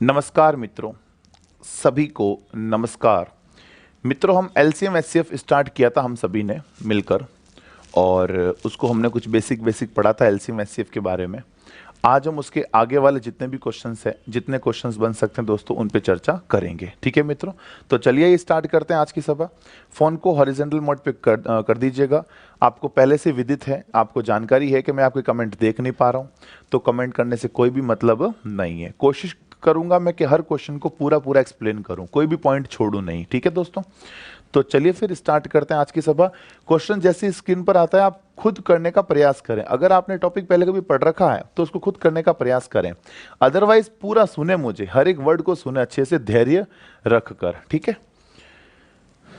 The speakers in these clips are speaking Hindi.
नमस्कार मित्रों, सभी को नमस्कार। मित्रों, हम एलसीएम एचसीएफ स्टार्ट किया था हम सभी ने मिलकर, और उसको हमने कुछ बेसिक पढ़ा था एलसीएम एचसीएफ के बारे में। आज हम उसके आगे वाले जितने भी क्वेश्चंस हैं, जितने क्वेश्चंस बन सकते हैं दोस्तों, उन पे चर्चा करेंगे। ठीक है मित्रों, तो चलिए ये स्टार्ट करते हैं आज की सभा। फोन को हॉरिजॉन्टल मोड पे कर दीजिएगा। आपको पहले से विदित है, आपको जानकारी है कि मैं आपके कमेंट देख नहीं पा रहा हूँ, तो कमेंट करने से कोई भी मतलब नहीं है। कोशिश करूंगा मैं कि हर क्वेश्चन को पूरा पूरा एक्सप्लेन करूं, कोई भी पॉइंट छोड़ूं नहीं। ठीक है दोस्तों, तो चलिए फिर स्टार्ट करते हैं आज की सभा। क्वेश्चन जैसे स्क्रीन पर आता है आप खुद करने का प्रयास करें। अगर आपने टॉपिक पहले कभी पढ़ रखा है तो उसको खुद करने का प्रयास करें, अदरवाइज पूरा सुने, मुझे हर एक वर्ड को सुने अच्छे से, धैर्य रखकर। ठीक है,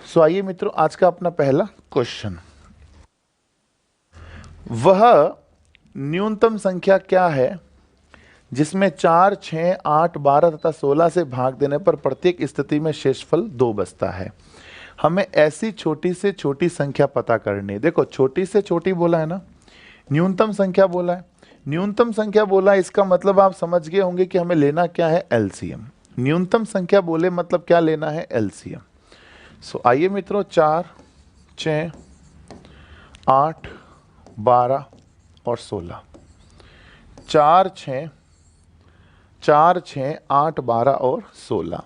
सो आइए मित्रों, आज का अपना पहला क्वेश्चन। वह न्यूनतम संख्या क्या है जिसमें 4, 6, 8, 12 तथा 16 से भाग देने पर प्रत्येक स्थिति में शेषफल 2 बचता है। हमें ऐसी छोटी से छोटी संख्या पता करनी है। देखो, छोटी से छोटी बोला है ना, न्यूनतम संख्या बोला है। न्यूनतम संख्या बोला है, इसका मतलब आप समझ गए होंगे कि हमें लेना क्या है, एलसीएम। न्यूनतम संख्या बोले मतलब क्या लेना है, एलसीएम। सो आइए मित्रों, 4, 6, 8, 12 और 16। 4, 6, 8, 12 और 16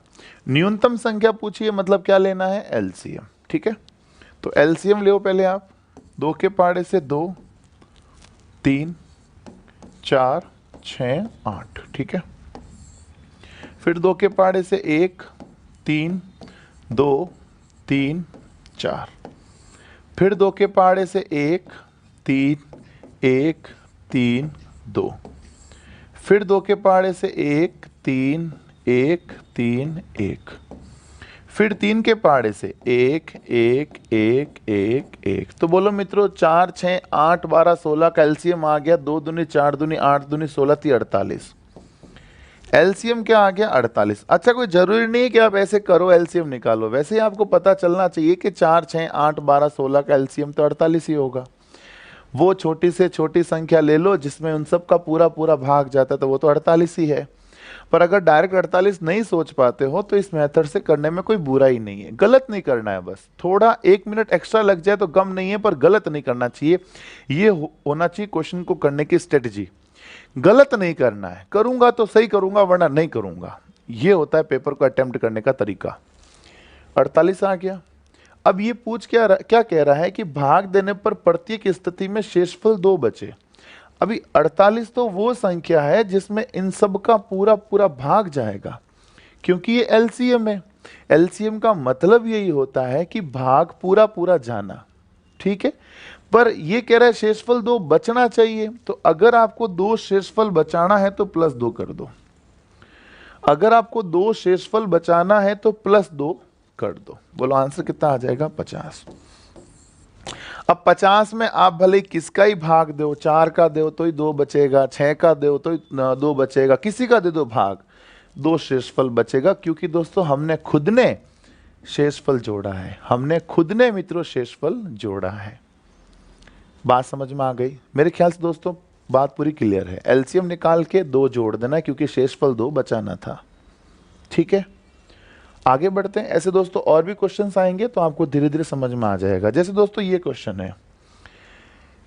न्यूनतम संख्या पूछिए, मतलब क्या लेना है, एलसीएम। ठीक है, तो एलसीएम ले पहले आप। 2 के पहाड़े से 2, 3, 4, 6, 8। ठीक है, फिर 2 के पहाड़े से 1, 3, 2, 3, 4। फिर 2 के पहाड़े से 1, 3, 1, 3, 2। फिर 2 के पहाड़े से 1, 3, 1, 3, 1। फिर 3 के पहाड़े से 1, 1, 1, 1, 1। तो बोलो मित्रों, 4, 6, 8, 12, 16 का एलसीएम आ गया 2 दूनी 4 दूनी 8 दूनी 16 थी 48। एलसीएम क्या आ गया, 48। अच्छा, कोई जरूरी नहीं है कि आप ऐसे करो एलसीएम निकालो, वैसे ही आपको पता चलना चाहिए कि 4, 6, 8, 12, 16 का एलसीएम तो 48 ही होगा। वो छोटी से छोटी संख्या ले लो जिसमें उन सब का पूरा पूरा भाग जाता है, तो वो तो 48 ही है। पर अगर डायरेक्ट 48 नहीं सोच पाते हो तो इस मेथड से करने में कोई बुराई नहीं है, गलत नहीं करना है। बस थोड़ा 1 मिनट एक्स्ट्रा लग जाए तो गम नहीं है, पर गलत नहीं करना चाहिए। ये होना चाहिए क्वेश्चन को करने की स्ट्रेटजी। गलत नहीं करना है, करूंगा तो सही करूंगा वरना नहीं करूंगा। ये होता है पेपर को अटेम्प्ट करने का तरीका। 48 आ गया। अब ये पूछ क्या कह रहा है कि भाग देने पर प्रत्येक स्थिति में शेषफल 2 बचे। अभी 48 तो वो संख्या है जिसमें इन सब का पूरा पूरा भाग जाएगा, क्योंकि ये एलसीएम है। एलसीएम का मतलब यही होता है कि भाग पूरा पूरा जाना। ठीक है, पर ये कह रहा है शेषफल 2 बचना चाहिए, तो अगर आपको 2 शेषफल बचाना है तो +2 कर दो। अगर आपको 2 शेषफल बचाना है तो +2 कर दो। बोलो आंसर कितना आ जाएगा, 50। अब 50 में आप भले किसका ही भाग दो, 4 का दो तो ही 2 बचेगा, 6 का दो तो ही 2 बचेगा, किसी का दे दो भाग, 2 शेषफल बचेगा। क्योंकि दोस्तों हमने खुद ने शेषफल जोड़ा है, हमने खुद ने मित्रों शेषफल जोड़ा है। बात समझ में आ गई मेरे ख्याल से दोस्तों, बात पूरी क्लियर है। एलसीएम निकाल के 2 जोड़ देना, क्योंकि शेषफल 2 बचाना था। ठीक है, आगे बढ़ते हैं। ऐसे दोस्तों और भी क्वेश्चंस आएंगे तो आपको धीरे धीरे समझ में आ जाएगा। जैसे दोस्तों ये क्वेश्चन है,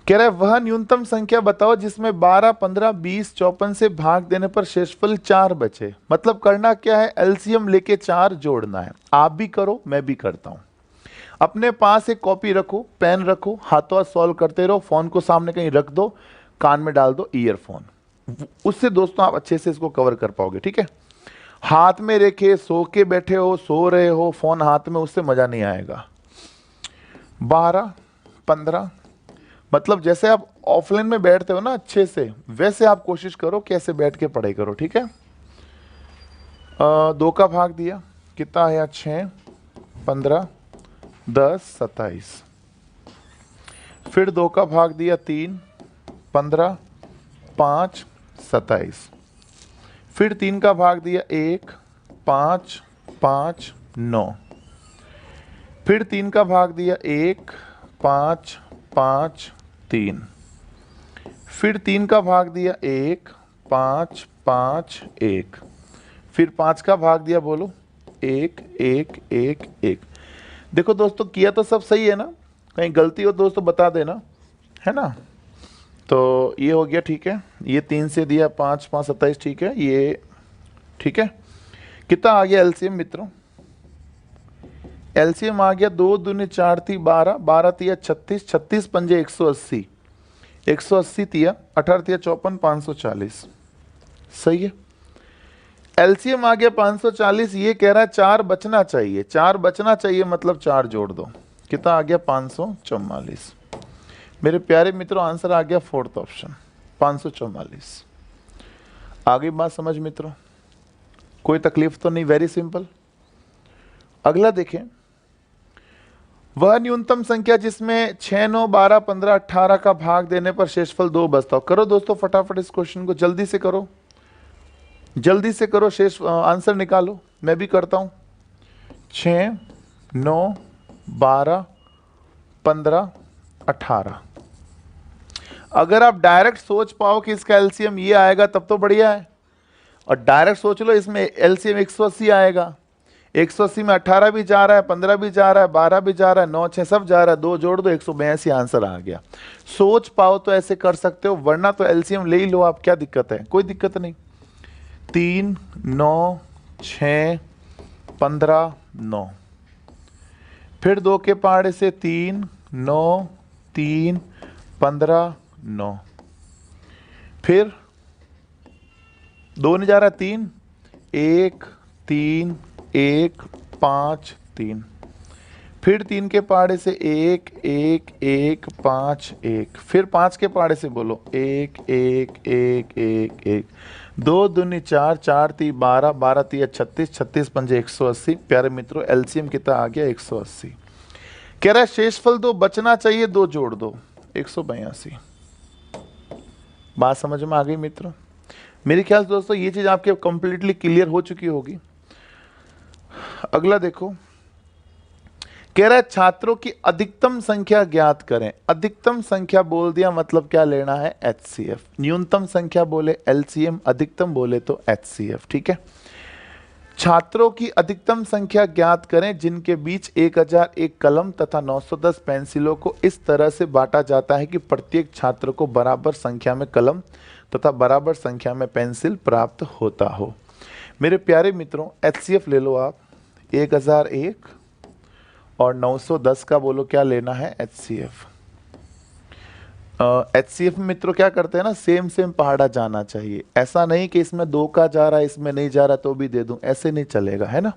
कह रहा है वह न्यूनतम संख्या बताओ जिसमें 12, 15, 20, 54 से भाग देने पर शेषफल 4 बचे। मतलब करना क्या है, एलसीएम लेके 4 जोड़ना है। आप भी करो, मैं भी करता हूं। अपने पास एक कॉपी रखो, पेन रखो, हाथों हाथ सॉल्व करते रहो, फोन को सामने कहीं रख दो, कान में डाल दो ईयरफोन, उससे दोस्तों आप अच्छे से इसको कवर कर पाओगे। ठीक है, हाथ में रखे सो के बैठे हो, सो रहे हो, फोन हाथ में, उससे मजा नहीं आएगा। 12, 15, मतलब जैसे आप ऑफलाइन में बैठते हो ना अच्छे से, वैसे आप कोशिश करो कैसे बैठ के पढ़ाई करो। ठीक है, 2 का भाग दिया, कितना आया, 6, 15, 10, 27। फिर 2 का भाग दिया, 3, 15, 5, 27। फिर 3 का भाग दिया, 1, 5, 5, 9। फिर 3 का भाग दिया, 1, 5, 5, 3। फिर 3 का भाग दिया, 1, 5, 5, 1। फिर 5 का भाग दिया, बोलो 1 1 1 1। देखो दोस्तों किया तो सब सही है ना, कहीं गलती हो दोस्तों बता देना, है ना। तो ये हो गया, ठीक है। ये 3 से दिया 5 5 27, ठीक है। ये ठीक है, कितना आ गया एलसीएम मित्रों? एलसीएम आ गया 2 दूनी 4 थी 12, 12 तिया 36, 36 पंजे 180, 180 तिया 18 तिया 54, 540। सही है। एलसीएम आ गया 540। ये कह रहा है 4 बचना चाहिए, 4 बचना चाहिए मतलब 4 जोड़ दो। कितना आ गया? 544। मेरे प्यारे मित्रों आंसर आ गया फोर्थ ऑप्शन 544। आ गई बात समझ मित्रों? कोई तकलीफ तो नहीं, वेरी सिंपल। अगला देखें, वह न्यूनतम संख्या जिसमें 6 9 12 15 18 का भाग देने पर शेषफल 2 बचता हो। करो दोस्तों फटाफट इस क्वेश्चन को, जल्दी से करो, जल्दी से करो, शेष आंसर निकालो। मैं भी करता हूं। 6 9 12 15 18। अगर आप डायरेक्ट सोच पाओ कि इसका एलसीएम ये आएगा तब तो बढ़िया है, और डायरेक्ट सोच लो इसमें एलसीएम 180 आएगा। 180 में 18 भी जा रहा है, 15 भी जा रहा है, 12 भी जा रहा है, 9 6 सब जा रहा है, 2 जोड़ दो 182 आंसर आ गया। सोच पाओ तो ऐसे कर सकते हो, वरना तो एलसीएम ले ही लो आप, क्या दिक्कत है? कोई दिक्कत नहीं। 3 9 6 15 9, फिर 2 के पहाड़े से 3 9 3 15 9, फिर 2 नहीं जा रहा, 3 1 3 1 5 3, फिर 3 के पहाड़े से 1 1 1 5 1, फिर 5 के पहाड़े से बोलो 1 1 1 1 1, 2 दूनी 4 4 ती 12 12 ती 36 36 पंजे 180। प्यारे मित्रों एलसीएम कितना आ गया? 180। कह रहा है शेषफल 2 बचना चाहिए, 2 जोड़ दो 182। बात समझ में आ गई मित्रों? मेरे ख्याल से दोस्तों ये चीज आपके कंप्लीटली क्लियर हो चुकी होगी। अगला देखो, कह रहा है छात्रों की अधिकतम संख्या ज्ञात करें। अधिकतम संख्या बोल दिया मतलब क्या लेना है? एचसीएफ। न्यूनतम संख्या बोले एलसीएम, अधिकतम बोले तो एचसीएफ। ठीक है। छात्रों की अधिकतम संख्या ज्ञात करें जिनके बीच 1001 कलम तथा 910 पेंसिलों को इस तरह से बांटा जाता है कि प्रत्येक छात्र को बराबर संख्या में कलम तथा बराबर संख्या में पेंसिल प्राप्त होता हो। मेरे प्यारे मित्रों एचसीएफ ले लो आप, 1001 और 910 का बोलो क्या लेना है? एचसीएफ। एचसीएफ में मित्रों क्या करते हैं ना, सेम सेम पहाड़ा जाना चाहिए। ऐसा नहीं कि इसमें 2 का जा रहा है इसमें नहीं जा रहा तो भी दे दूं, ऐसे नहीं चलेगा, है ना।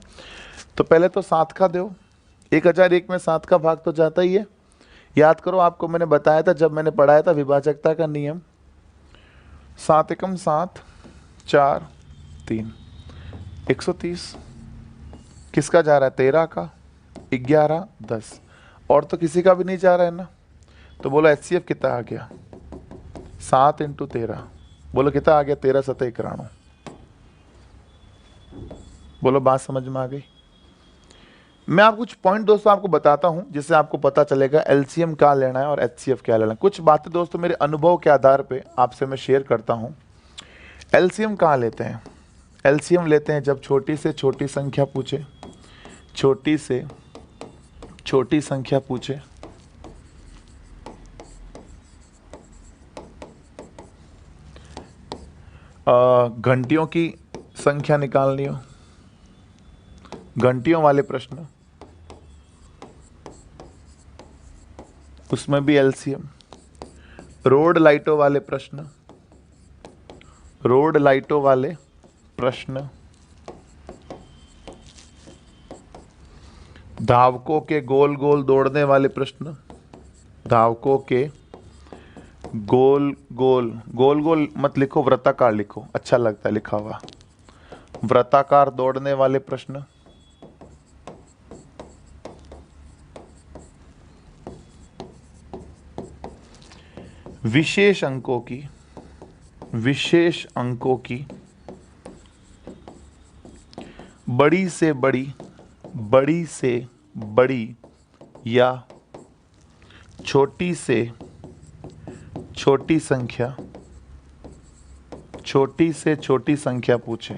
तो पहले तो 7 का दो, 1001 में 7 का भाग तो जाता ही है। याद करो आपको मैंने बताया था जब मैंने पढ़ाया था विभाजकता का नियम, 7 एकम 7 4 3 130। किसका जा रहा है? 13 का, 11 10, और तो किसी का भी नहीं जा रहा है ना। तो बोलो एचसीएफ कितना आ गया? 7 इंटू 13, बोलो कितना आ गया? 13 7 91। बोलो बात समझ में आ गई? मैं आपको कुछ पॉइंट दोस्तों आपको बताता हूं जिससे आपको पता चलेगा एलसीएम क्या लेना है और एचसीएफ क्या लेना है। कुछ बातें दोस्तों मेरे अनुभव के आधार पे आपसे मैं शेयर करता हूं। एलसीएम कहाँ लेते हैं? एलसीएम लेते हैं जब छोटी से छोटी संख्या पूछे, छोटी से छोटी संख्या पूछे, घंटियों की संख्या निकालनी हो, घंटियों वाले प्रश्न, उसमें भी एलसीएम। रोड लाइटों वाले प्रश्न, रोड लाइटों वाले प्रश्न, धावकों के गोल गोल दौड़ने वाले प्रश्न, धावकों के गोल गोल, गोल गोल मत लिखो, वृत्ताकार लिखो, अच्छा लगता है लिखा हुआ, वृत्ताकार दौड़ने वाले प्रश्न, विशेष अंकों की, विशेष अंकों की बड़ी से बड़ी, बड़ी से बड़ी या छोटी से छोटी संख्या, छोटी से छोटी संख्या पूछे।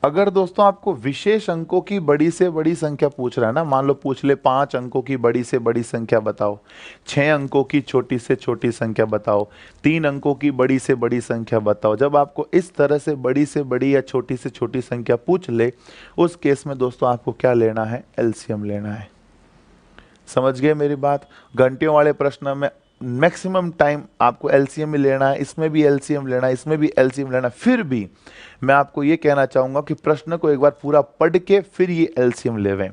अगर दोस्तों आपको विशेष अंकों की बड़ी से बड़ी संख्या पूछ रहा है ना, मान लो पूछ ले 5 अंकों की बड़ी से बड़ी संख्या बताओ, 6 अंकों की छोटी से छोटी संख्या बताओ, 3 अंकों की बड़ी से बड़ी संख्या बताओ, जब आपको इस तरह से बड़ी या छोटी से छोटी संख्या पूछ ले, उस केस में दोस्तों आपको क्या लेना है? एलसीएम लेना है। समझ गए मेरी बात? घंटियों वाले प्रश्न में मैक्सिमम टाइम आपको एलसीएम ही लेना है, इसमें भी एलसीएम लेना है, इसमें भी एलसीएम लेना है। फिर भी मैं आपको ये कहना चाहूंगा कि प्रश्न को एक बार पूरा पढ़ के फिर ये एलसीएम लेवें।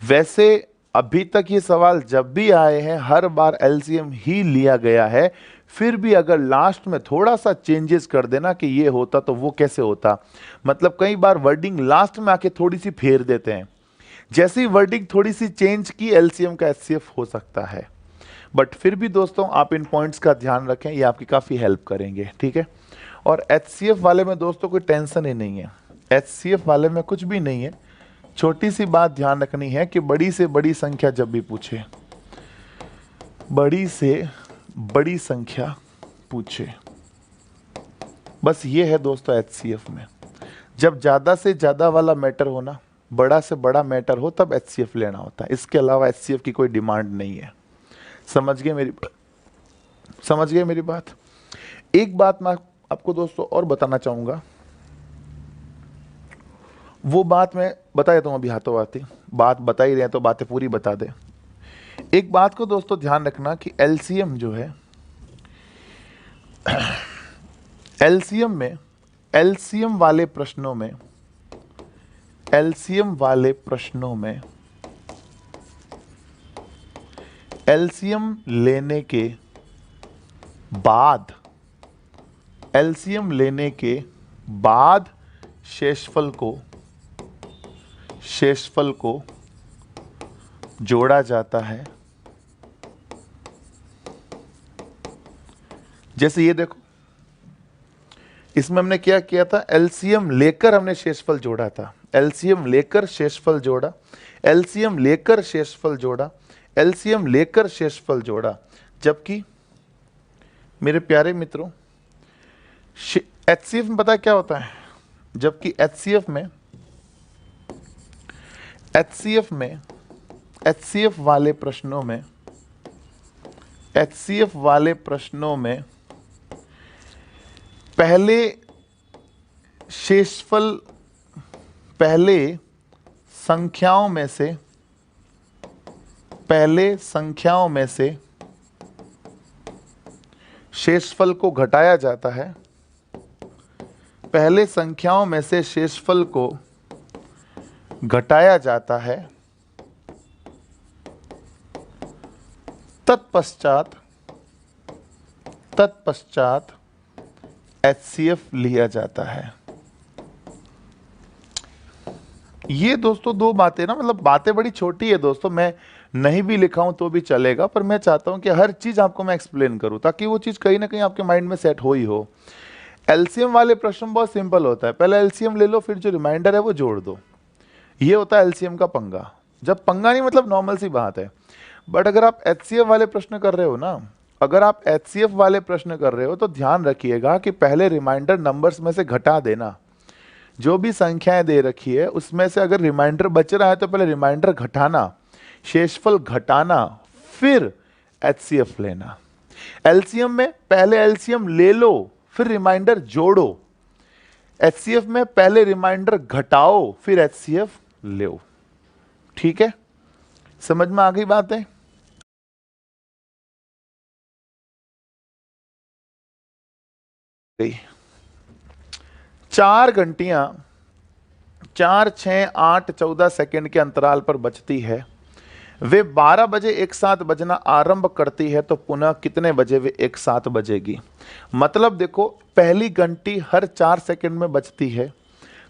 वैसे अभी तक ये सवाल जब भी आए हैं हर बार एलसीएम ही लिया गया है, फिर भी अगर लास्ट में थोड़ा सा चेंजेस कर देना कि ये होता तो वो कैसे होता, मतलब कई बार वर्डिंग लास्ट में आके थोड़ी सी फेर देते हैं, जैसी वर्डिंग थोड़ी सी चेंज की एलसीएम का एचसीएफ हो सकता है। बट फिर भी दोस्तों आप इन पॉइंट्स का ध्यान रखें, ये आपकी काफ़ी हेल्प करेंगे, ठीक है। और एचसीएफ वाले में दोस्तों कोई टेंशन ही नहीं है, एचसीएफ वाले में कुछ भी नहीं है। छोटी सी बात ध्यान रखनी है कि बड़ी से बड़ी संख्या जब भी पूछे, बड़ी से बड़ी संख्या पूछे, बस ये है दोस्तों एचसीएफ में। जब ज़्यादा से ज़्यादा वाला मैटर हो ना, बड़ा से बड़ा मैटर हो, तब एचसीएफ लेना होता है, इसके अलावा एचसीएफ की कोई डिमांड नहीं है। समझ गए मेरी बात? एक बात मैं आपको दोस्तों और बताना चाहूंगा, वो बात मैं बता देता हूं अभी हाथों हाथी, बात बता ही रहे हैं तो बातें पूरी बता दे। एक बात को दोस्तों ध्यान रखना कि एलसीएम जो है, एलसीएम में, एलसीएम वाले प्रश्नों में एलसीएम लेने के बाद शेषफल को जोड़ा जाता है। जैसे ये देखो, इसमें हमने क्या किया था? एलसीएम लेकर हमने शेषफल जोड़ा था, एलसीएम लेकर शेषफल जोड़ा, एलसीएम लेकर शेषफल जोड़ा, एलसीएम लेकर शेषफल जोड़ा। जबकि मेरे प्यारे मित्रों एचसीएफ में पता है क्या होता है? जबकि एचसीएफ वाले प्रश्नों में पहले शेषफल, पहले संख्याओं में से शेषफल को घटाया जाता है, पहले संख्याओं में से शेषफल को घटाया जाता है, तत्पश्चात एचसीएफ लिया जाता है। ये दोस्तों दो बातें ना, मतलब बातें बड़ी छोटी है दोस्तों, मैं नहीं भी लिखा हूं तो भी चलेगा, पर मैं चाहता हूं कि हर चीज आपको मैं एक्सप्लेन करूं ताकि वो चीज कहीं ना कहीं आपके माइंड में सेट हो ही हो। एलसीएम वाले प्रश्न बहुत सिंपल होता है, पहले एलसीएम ले लो, फिर जो रिमाइंडर है वो जोड़ दो। ये होता है एलसीएम का पंगा। जब पंगा नहीं मतलब नॉर्मल सी बात है। बट अगर आप एचसीएफ वाले प्रश्न कर रहे हो ना, अगर आप एचसीएफ वाले प्रश्न कर रहे हो तो ध्यान रखिएगा कि पहले रिमाइंडर नंबर्स में से घटा देना। जो भी संख्याएं दे रखी है उसमें से अगर रिमाइंडर बच रहा है तो पहले रिमाइंडर घटाना, शेषफल घटाना, फिर एचसीएफ लेना। एलसीएम में पहले एलसीएम ले लो फिर रिमाइंडर जोड़ो, एचसीएफ में पहले रिमाइंडर घटाओ फिर एचसीएफ लो। ठीक है, समझ में आ गई बात है? 4 घंटियां 4, 6, 8, 14 सेकेंड के अंतराल पर बजती है। वे 12 बजे एक साथ बजना आरंभ करती है तो पुनः कितने बजे वे एक साथ बजेगी? मतलब देखो, पहली घंटी हर 4 सेकेंड में बजती है,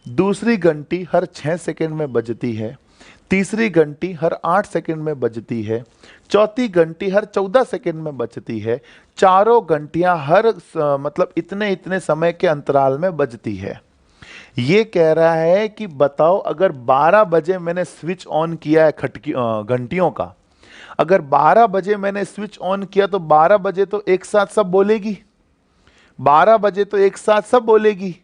दूसरी घंटी हर 6 सेकेंड में बजती है, तीसरी घंटी हर 8 सेकेंड में बजती है, चौथी घंटी हर 14 सेकेंड में बजती है, चारों घंटियां हर मतलब इतने इतने समय के अंतराल में बजती है। ये कह रहा है कि बताओ, अगर 12 बजे मैंने स्विच ऑन किया है खटकी घंटियों का, अगर 12 बजे मैंने स्विच ऑन किया तो 12 बजे तो एक साथ सब बोलेगी, 12 बजे तो एक साथ सब बोलेगी।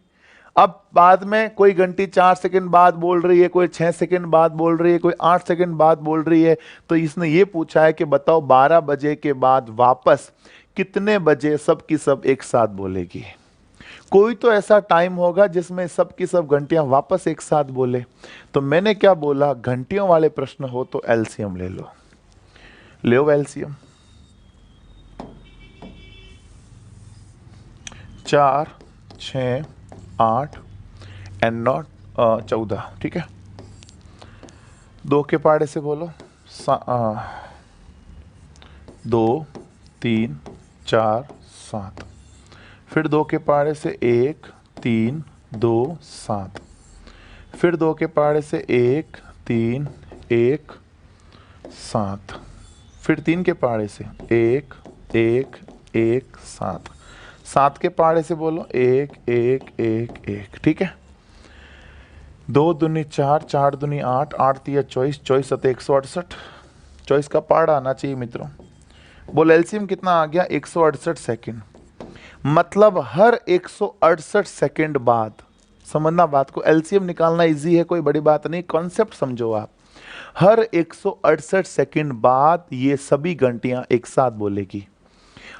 अब बाद में कोई घंटी 4 सेकंड बाद बोल रही है, कोई 6 सेकंड बाद बोल रही है, कोई 8 सेकंड बाद बोल रही है, तो इसने ये पूछा है कि बताओ 12 बजे के बाद वापस कितने बजे सब की सब एक साथ बोलेगी। कोई तो ऐसा टाइम होगा जिसमें सब की सब घंटियां वापस एक साथ बोले। तो मैंने क्या बोला, घंटियों वाले प्रश्न हो तो एलसीएम ले लो। एलसीएम 4, 6, 8 एंड नॉट 14, ठीक है। 2 के पहाड़े से बोलो 2, 3, 4, 7। फिर 2 के पहाड़े से 1, 3, 2, 7। फिर 2 के पहाड़े से 1, 3, 1, 7। फिर 3 के पहाड़े से 1, 1, 1, 7। 7 के पहाड़े से बोलो 1, 1, 1, 1, ठीक है। 2 दूनी 4, 4 दूनी 8, 8 तिया 24, 24 सते 168। 24 का पहाड़ा आना चाहिए मित्रों। बोल एलसीएम कितना आ गया, 168 सेकंड। मतलब हर 168 सेकंड बाद, समझना बात को, एलसीएम निकालना इजी है, कोई बड़ी बात नहीं, कॉन्सेप्ट समझो आप। हर 168 सेकंड बाद ये सभी घंटियां एक साथ बोलेगी।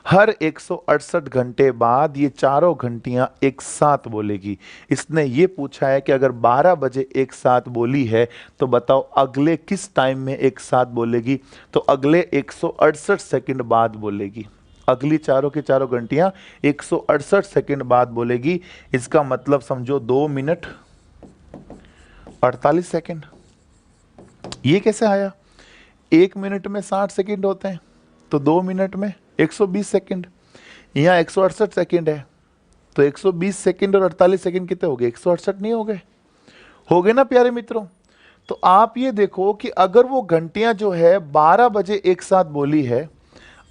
हर 168 घंटे बाद ये चारों घंटियां एक साथ बोलेगी। इसने ये पूछा है कि अगर 12 बजे एक साथ बोली है तो बताओ अगले किस टाइम में एक साथ बोलेगी। तो अगले 168 सेकंड बाद बोलेगी। अगली चारों की चारों घंटियां 168 सेकंड बाद बोलेगी। इसका मतलब समझो 2 मिनट 48 सेकंड। ये कैसे आया? 1 मिनट में 60 सेकंड होते हैं, तो 2 मिनट में 120 सेकंड। यहाँ 168 सेकंड है, तो 120 सेकंड और 48 सेकंड कितने हो गए? 168 नहीं हो गए? हो गए ना प्यारे मित्रों। तो आप ये देखो कि अगर वो घंटियां जो है 12 बजे एक साथ बोली है,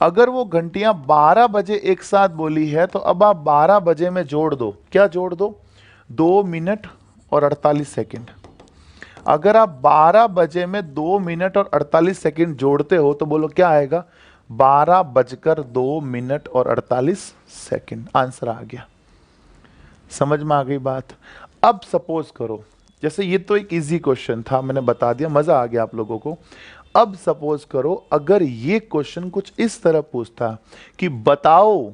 अगर वो घंटियां 12 बजे एक साथ बोली है, तो अब आप 12 बजे में जोड़ दो। क्या जोड़ दो? 2 मिनट और 48 सेकंड। अगर आप 12 बजे में 2 मिनट और 48 सेकंड जोड़ते हो तो बोलो क्या आएगा? 12 बजकर 2 मिनट और 48 सेकंड। आंसर आ गया। समझ में आ गई बात? अब सपोज करो, जैसे ये तो एक इजी क्वेश्चन था, मैंने बता दिया, मजा आ गया आप लोगों को। अब सपोज करो अगर ये क्वेश्चन कुछ इस तरह पूछता कि बताओ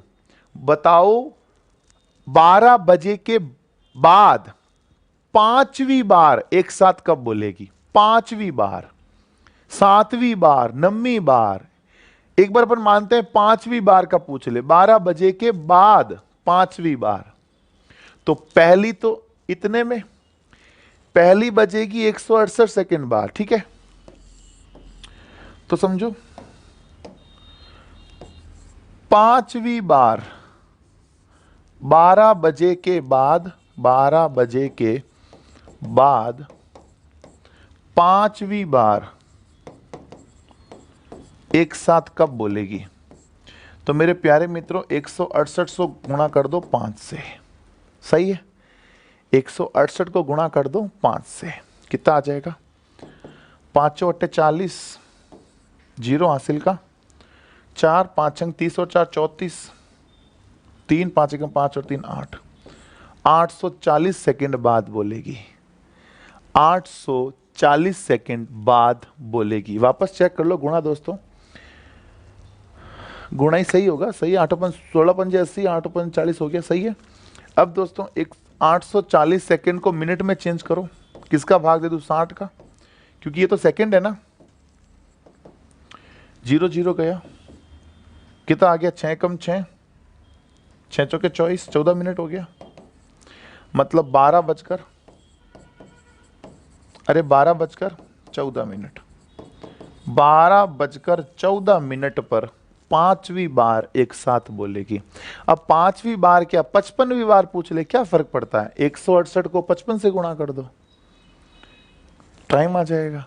12 बजे के बाद 5वीं बार एक साथ कब बोलेगी? 5वीं बार, 7वीं बार, 9वीं बार। एक बार अपन मानते हैं 5वीं बार का पूछ ले, 12 बजे के बाद 5वीं बार। तो पहली तो इतने में, पहली बजेगी 168 सेकंड बाद, ठीक है। तो समझो 5वीं बार 12 बजे के बाद, 12 बजे के बाद 5वीं बार एक साथ कब बोलेगी? तो मेरे प्यारे मित्रों 168 गुणा कर दो 5 से, सही है। 168 को गुणा कर दो 5 से, कितना आ जाएगा? 5 × 8 = 40, जीरो हासिल का। 4 5 अंक 30 और 4 34, 3 5 1 5 और 3 8, 840 सेकंड बाद बोलेगी। 840 सेकंड बाद बोलेगी। वापस चेक कर लो गुणा दोस्तों, गुणा ही सही होगा, सही है। 8 × 16 × 80, 8 × 40 हो गया, सही है। अब दोस्तों एक 840 सेकंड को मिनट में चेंज करो। किसका भाग दे दूं? 60 का, क्योंकि ये तो सेकंड है ना। 0 0 गया, कितना आ गया? 6 × 6, 6 × 4 = 24, 14 मिनट हो गया। मतलब 12 बजकर 14 मिनट, 12 बजकर 14 मिनट पर 5वीं बार एक साथ बोलेगी। अब 5वीं बार क्या 55वीं बार पूछ ले, क्या फर्क पड़ता है? 168 को 55 से गुणा कर दो, टाइम आ जाएगा।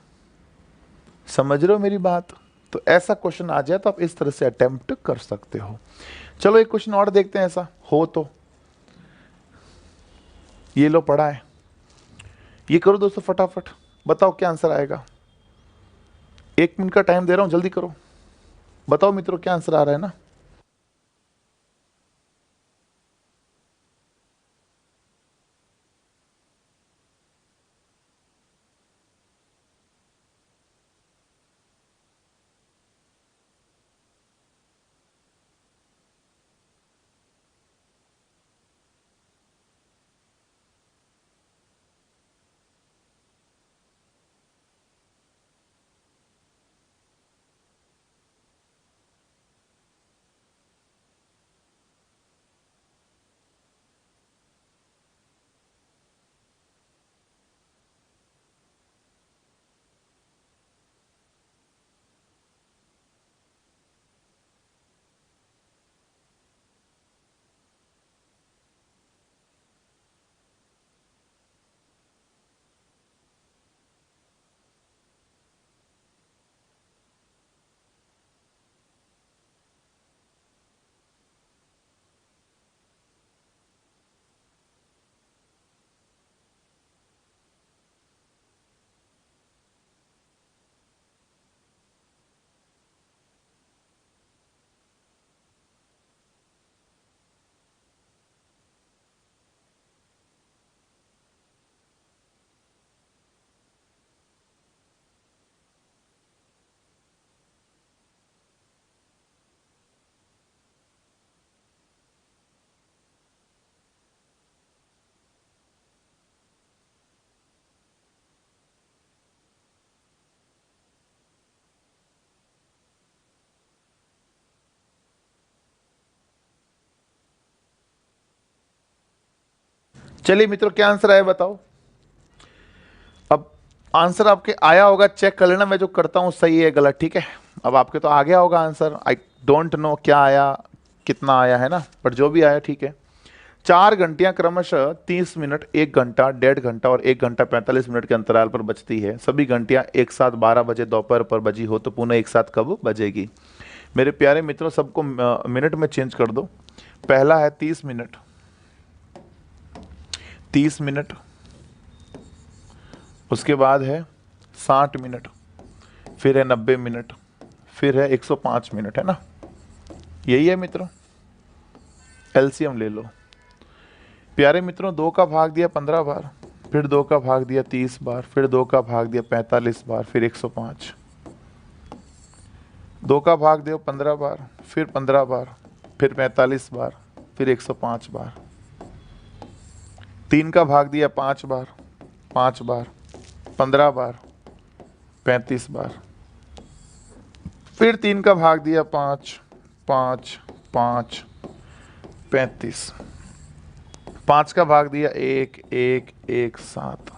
समझ रहे हो मेरी बात? तो ऐसा क्वेश्चन आ जाए तो आप इस तरह से अटेम्प्ट कर सकते हो। चलो एक क्वेश्चन और देखते हैं, ऐसा हो तो। ये लो पढ़ा है, ये करो दोस्तों फटाफट, बताओ क्या आंसर आएगा। 1 मिनट का टाइम दे रहा हूं, जल्दी करो। बताओ मित्रों क्या आंसर आ रहा है ना। चलिए मित्रों, क्या आंसर आया बताओ। अब आंसर आपके आया होगा, चेक कर लेना मैं जो करता हूं सही है गलत, ठीक है। अब आपके तो आ गया होगा आंसर, आई डोंट नो क्या आया, कितना आया है ना, बट जो भी आया ठीक है। 4 घंटियां क्रमशः 30 मिनट, 1 घंटा, 1.5 घंटा और 1 घंटा 45 मिनट के अंतराल पर बजती है। सभी घंटियां एक साथ 12 बजे दोपहर पर बजी हो तो पुनः एक साथ कब बजेगी। मेरे प्यारे मित्रों, सबको मिनट में चेंज कर दो। पहला है 30 मिनट, 30 मिनट, उसके बाद है 60 मिनट, फिर है 90 मिनट, फिर है 105 मिनट, है ना। यही है मित्रों, एलसीएम ले लो। प्यारे मित्रों, 2 का भाग दिया 15 बार, फिर 2 का भाग दिया 30 बार, फिर 2 का भाग दिया 45 बार, फिर 105। 2 का भाग दिया 15 बार, फिर 15 बार, फिर 45 बार, फिर 105 बार। 3 का भाग दिया 5 बार, 5 बार, 15 बार, 35 बार, फिर 3 का भाग दिया 5, 5, 5, 35। 5 का भाग दिया 1, 1, 1, 7।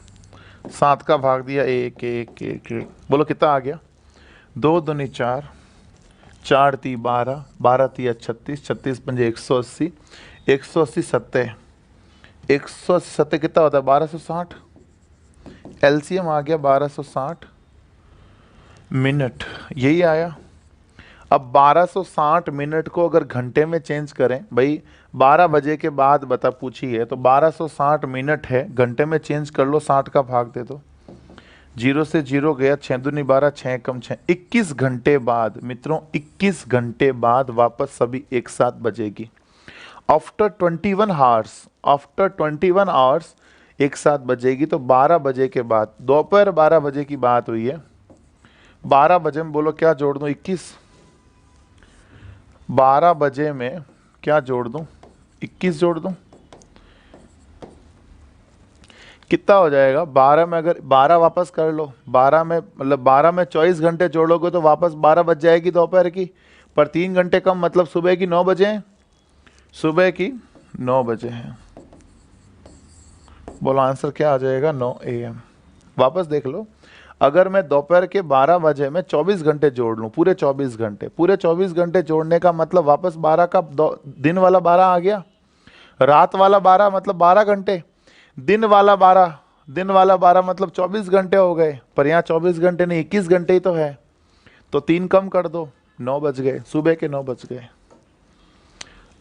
7 का भाग दिया 1, 1, 1, 1। बोलो कितना आ गया। 2 दूनी 4, 4 ती 12, 12 तिया 36, 36 पंजे 180, 180 सत्ते, 180 सत्ते कितना होता है 1260। एलसीएम आ गया 1260 मिनट, यही आया। अब 1260 मिनट को अगर घंटे में चेंज करें, भाई 12 बजे के बाद बता पूछी है तो 1260 मिनट है, घंटे में चेंज कर लो, 60 का भाग दे दो, 0 से 0 गया, 6 दूनी 12, 6 कम 6, 21 घंटे बाद मित्रों, 21 घंटे बाद वापस सभी एक साथ बजेगी। आफ्टर 21 आवर्स, आफ्टर 21 आवर्स एक साथ बजेगी। तो 12 बजे के बाद, दोपहर 12 बजे की बात हुई है, 12 बजे में बोलो क्या जोड़ दूं 21, 12 बजे में क्या जोड़ दूं 21 जोड़ दूं, कितना हो जाएगा 12 में, अगर 12 वापस कर लो, 12 में मतलब 12 में 24 घंटे जोड़ोगे तो वापस 12 बज जाएगी दोपहर की, पर 3 घंटे कम, मतलब सुबह की 9 बजे हैं, सुबह की 9 बजे हैं। बोलो आंसर क्या आ जाएगा 9 AM। वापस देख लो, अगर मैं दोपहर के 12 बजे में 24 घंटे जोड़ लूं, पूरे 24 घंटे, पूरे 24 घंटे जोड़ने का मतलब वापस 12 का दिन वाला 12 आ गया, रात वाला 12 मतलब 12 घंटे, दिन वाला 12, दिन वाला 12 मतलब 24 घंटे हो गए, पर यहाँ 24 घंटे नहीं 21 घंटे ही तो है, तो 3 कम कर दो, 9 बज गए, सुबह के 9 बज गए।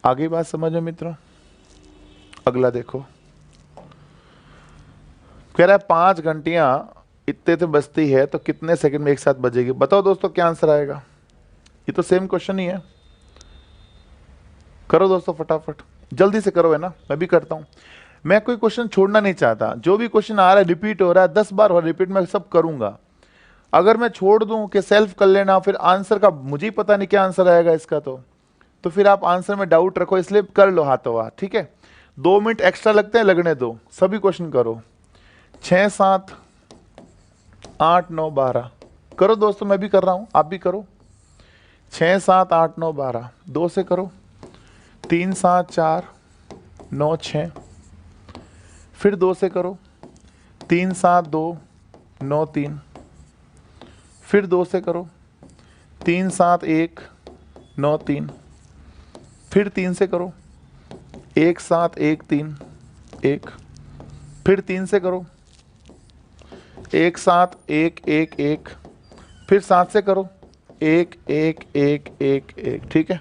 आगे बात समझो मित्रों। अगला देखो, कह रहा है 5 घंटियां इतने से बजती है तो कितने सेकंड में एक साथ बजेगी। बताओ दोस्तों क्या आंसर आएगा। ये तो सेम क्वेश्चन ही है, करो दोस्तों फटाफट, जल्दी से करो, है ना, मैं भी करता हूं। मैं कोई क्वेश्चन छोड़ना नहीं चाहता, जो भी क्वेश्चन आ रहा है रिपीट हो रहा है, 10 बार हो रिपीट, मैं सब करूंगा। अगर मैं छोड़ दूं कि सेल्फ कर लेना, फिर आंसर का मुझे ही पता नहीं क्या आंसर आएगा इसका, तो फिर आप आंसर में डाउट रखो, इसलिए कर लो हाथों हाथ, ठीक है। 2 मिनट एक्स्ट्रा लगते हैं, लगने दो, सभी क्वेश्चन करो। 6, 7, 8, 9, 12 करो दोस्तों, मैं भी कर रहा हूं, आप भी करो। 6, 7, 8, 9, 12, 2 से करो, 3, 7, 4, 9, 6, फिर 2 से करो, 3, 7, 2, 9, 3, फिर 2 से करो, 3, 7, 1, 9, 3, फिर 3 से करो, 1, 7, 1, 3, 1, फिर 3 से करो, 1, 7, 1, 1, 1, फिर 7 से करो, 1, 1, 1, 1, 1, ठीक है।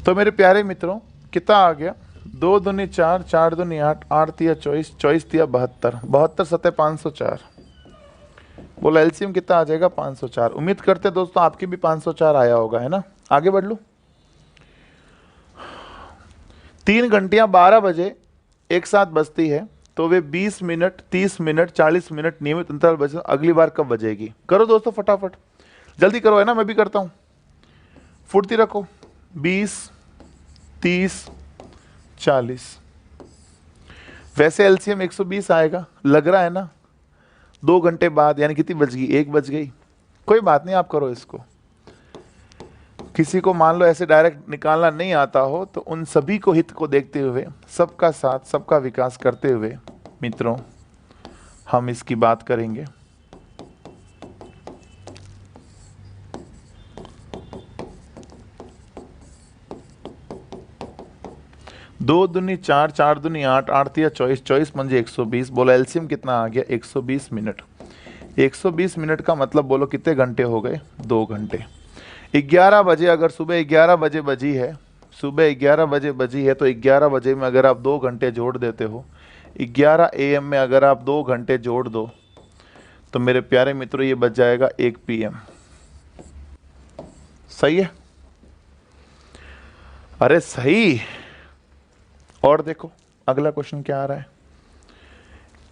तो मेरे प्यारे मित्रों कितना आ गया, 2 दूनी 4, 4 दूनी 8, 8 तिया 24, 24 तिया 72, 72 सत्ते 504। बोला एलसीएम कितना आ जाएगा 504। उम्मीद करते दोस्तों आपकी भी 504 आया होगा, है ना। आगे बढ़ लो। 3 घंटियां 12 बजे एक साथ बजती है तो वे 20 मिनट, 30 मिनट, 40 मिनट नियमित अंतराल बजे, अगली बार कब बजेगी। करो दोस्तों फटाफट, जल्दी करो, है ना, मैं भी करता हूं, फुर्ती रखो। 20, 30, 40, वैसे एलसीएम 120 आएगा, लग रहा है ना। 2 घंटे बाद यानी कितनी बज गई, 1 बज गई। कोई बात नहीं, आप करो इसको। किसी को मान लो ऐसे डायरेक्ट निकालना नहीं आता हो तो उन सभी को हित को देखते हुए, सबका साथ सबका विकास करते हुए मित्रों हम इसकी बात करेंगे। दो दूनी 4, 4 दूनी 8, 8 तिया 24, 24 पंजे 120। बोलो एलसीएम कितना आ गया, 120 मिनट। 120 मिनट का मतलब बोलो कितने घंटे हो गए, 2 घंटे। 11 बजे, अगर सुबह 11 बजे बजी है, सुबह 11 बजे बजी है, तो 11 बजे में अगर आप 2 घंटे जोड़ देते हो, 11 AM में अगर आप 2 घंटे जोड़ दो तो मेरे प्यारे मित्रों ये बच जाएगा 1 PM। सही है? अरे सही। और देखो अगला क्वेश्चन क्या आ रहा है।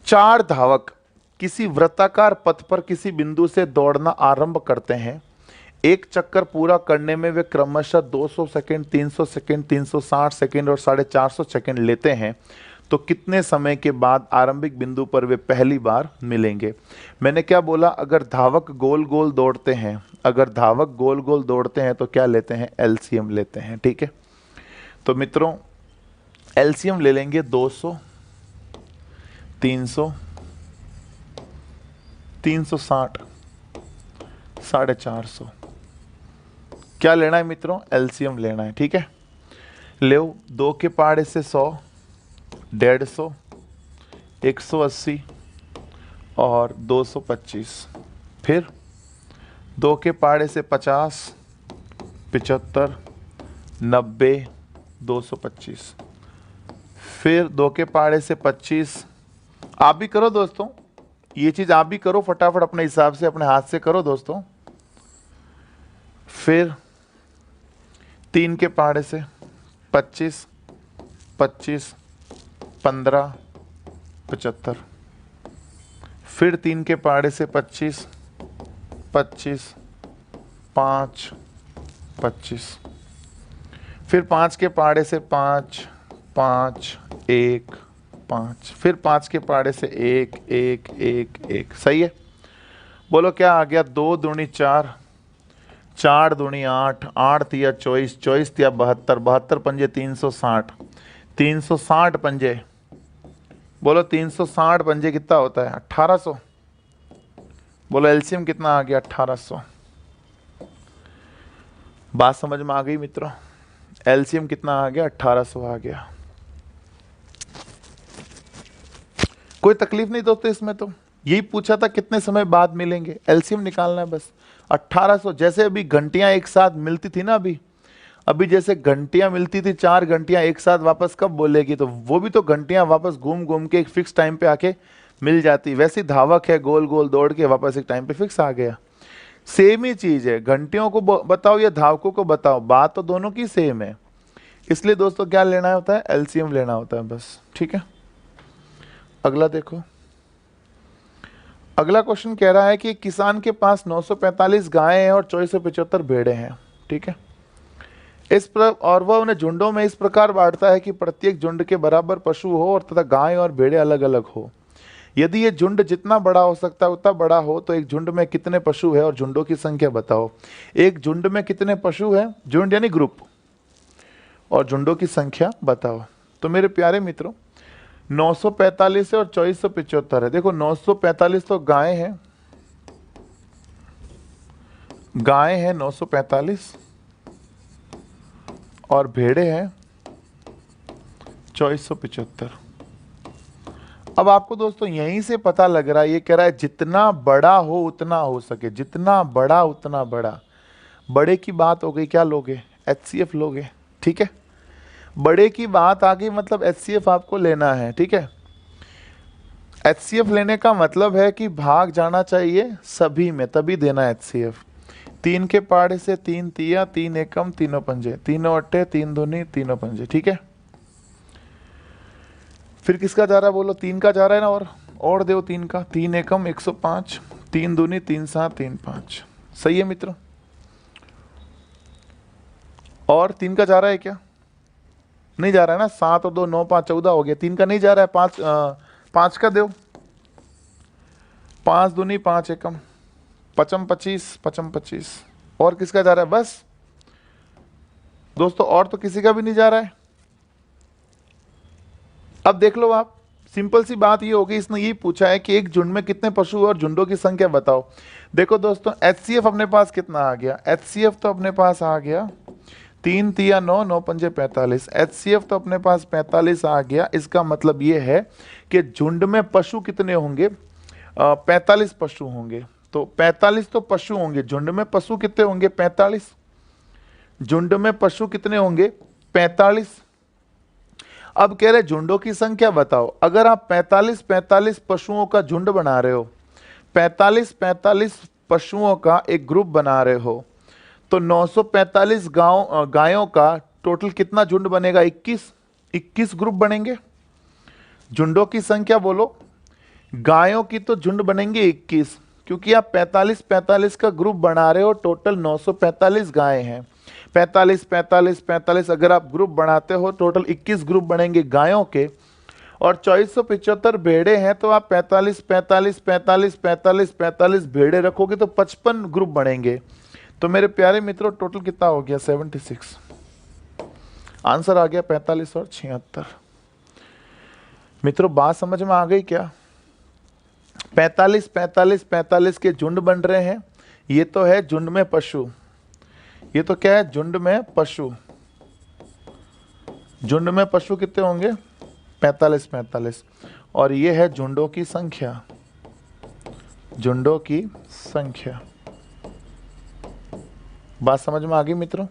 4 धावक किसी वृत्ताकार पथ पर किसी बिंदु से दौड़ना आरंभ करते हैं। एक चक्कर पूरा करने में वे क्रमशः 200 सेकंड, 300 सेकंड, 360 सेकंड और 450 सेकंड लेते हैं, तो कितने समय के बाद आरंभिक बिंदु पर वे पहली बार मिलेंगे। मैंने क्या बोला, अगर धावक गोल गोल दौड़ते हैं, अगर धावक गोल गोल दौड़ते हैं तो क्या लेते हैं, एलसीएम लेते हैं। ठीक है, तो मित्रों एलसीएम ले लेंगे 200, 300, 360, 450। क्या लेना है मित्रों, एलसीएम लेना है। ठीक है, ले 2 के पहाड़े से 100, 150, 180 और 225। फिर 2 के पहाड़े से 50, 75, 90, 225। फिर 2 के पहाड़े से 25। आप भी करो दोस्तों, ये चीज आप भी करो फटाफट अपने हिसाब से, अपने हाथ से करो दोस्तों। फिर 3 के पहाड़े से 25, 25, 15, 75। फिर 3 के पहाड़े से 25, 25, 5, 25। फिर 5 के पहाड़े से 5, 5, 1, 5। फिर 5 के पहाड़े से 1, 1, 1, 1। सही है? बोलो क्या आ गया, 2 दूनी 4, 4 दूनी 8, 8 तिया 24, 24 तिया 72, 72 पंजे 360, 360 पंजे, बोलो 360 पंजे कितना होता है, 1800। बोलो एलसीएम कितना आ गया, 1800। बात समझ में आ गई मित्रों? एलसीएम कितना आ गया, 1800 आ गया। कोई तकलीफ नहीं दोस्तों इसमें, तो यही पूछा था कितने समय बाद मिलेंगे, एलसीएम निकालना है बस। 1800, जैसे अभी घंटियां एक साथ मिलती थी ना, अभी जैसे घंटियां मिलती थी, 4 घंटियां एक साथ वापस कब बोलेगी, तो वो भी तो घंटियां वापस घूम घूम के एक फिक्स टाइम पे आके मिल जाती। वैसे धावक है, गोल गोल दौड़ के वापस एक टाइम पे फिक्स आ गया। सेम ही चीज है, घंटियों को बताओ या धावकों को बताओ, बात तो दोनों की सेम है। इसलिए दोस्तों क्या लेना होता है, एलसीएम लेना होता है बस। ठीक है, अगला देखो। अगला क्वेश्चन कह रहा है कि किसान के पास 945 गायें हैं और 2475 भेड़ें हैं। ठीक है, और वह उन्हें झुंडों में इस प्रकार बांटता है कि प्रत्येक झुंड के बराबर पशु हो और तथा गायें और भेड़ें अलग अलग हो। यदि ये झुंड जितना बड़ा हो सकता है उतना बड़ा हो, तो एक झुंड में कितने पशु है और झुंडों की संख्या बताओ। एक झुंड में कितने पशु है, झुंड यानी ग्रुप, और झुंडों की संख्या बताओ। तो मेरे प्यारे मित्रों 945 है और 2475 है। देखो 945 तो गायें हैं, गायें हैं 945 और भेड़े हैं 2475। अब आपको दोस्तों यहीं से पता लग रहा है, ये कह रहा है जितना बड़ा हो उतना हो सके, जितना बड़ा उतना बड़ा। बड़े की बात हो गई, क्या लोगे, एचसीएफ लोगे। ठीक है, बड़े की बात आ गई, मतलब एचसीएफ आपको लेना है। ठीक है, एचसीएफ लेने का मतलब है कि भाग जाना चाहिए सभी में, तभी देना एचसीएफ। 3 के पहाड़े से 3 तिया, 3 एकम, तीनों पंजे, तीनों अट्टे, 3 दूनी, तीनों पंजे। ठीक है, फिर किसका जा रहा है, बोलो 3 का जा रहा है ना, और दो 3 का, 3 एकम 105, 3 दूनी 3 7 3 5। सही है मित्रों? और 3 का जा रहा है क्या, नहीं जा रहा है ना, 7 और 2 9 5 14 हो गया, 3 का नहीं जा रहा है, 5 का दो, 5 दूनी 5 एकम, पचम 25, पचम 25। और किसका जा रहा है? बस दोस्तों, और तो किसी का भी नहीं जा रहा है। अब देख लो आप, सिंपल सी बात ये होगी, इसने ये पूछा है कि एक झुंड में कितने पशु और झुंडों की संख्या बताओ। देखो दोस्तों, HCF अपने पास कितना आ गया? HCF तो अपने पास आ गया 3 तिया 9, 9 पंजे 45। HCF तो अपने पास 45 आ गया। इसका मतलब ये है कि झुंड में पशु कितने होंगे? 45 पशु होंगे। तो 45 तो पशु होंगे, झुंड में पशु कितने होंगे? 45। झुंड में पशु कितने होंगे? 45। अब कह रहे झुंडों की संख्या बताओ। अगर आप 45 पशुओं का झुंड बना रहे हो, 45 पशुओं का एक ग्रुप बना रहे हो, तो 945 गायों का टोटल कितना झुंड बनेगा? 21 ग्रुप बनेंगे। झुंडों की संख्या बोलो। गायों की तो झुंड बनेंगे 21, क्योंकि आप 45 का ग्रुप बना रहे हो। टोटल 945 गायें हैं। 45 अगर आप ग्रुप बनाते हो, टोटल 21 ग्रुप बनेंगे गायों के। और 2475 भेड़े हैं, तो आप 45 भेड़े रखोगे तो 55 ग्रुप बनेंगे। तो मेरे प्यारे मित्रों, टोटल कितना हो गया? 76। आंसर आ गया 45 और 76। मित्रों, बात समझ में आ गई क्या? 45 के झुंड बन रहे हैं। ये तो है झुंड में पशु। ये तो क्या है? झुंड में पशु। झुंड में पशु कितने होंगे? 45। और ये है झुंडों की संख्या। झुंडों की संख्या। बात समझ में आ गई मित्रों?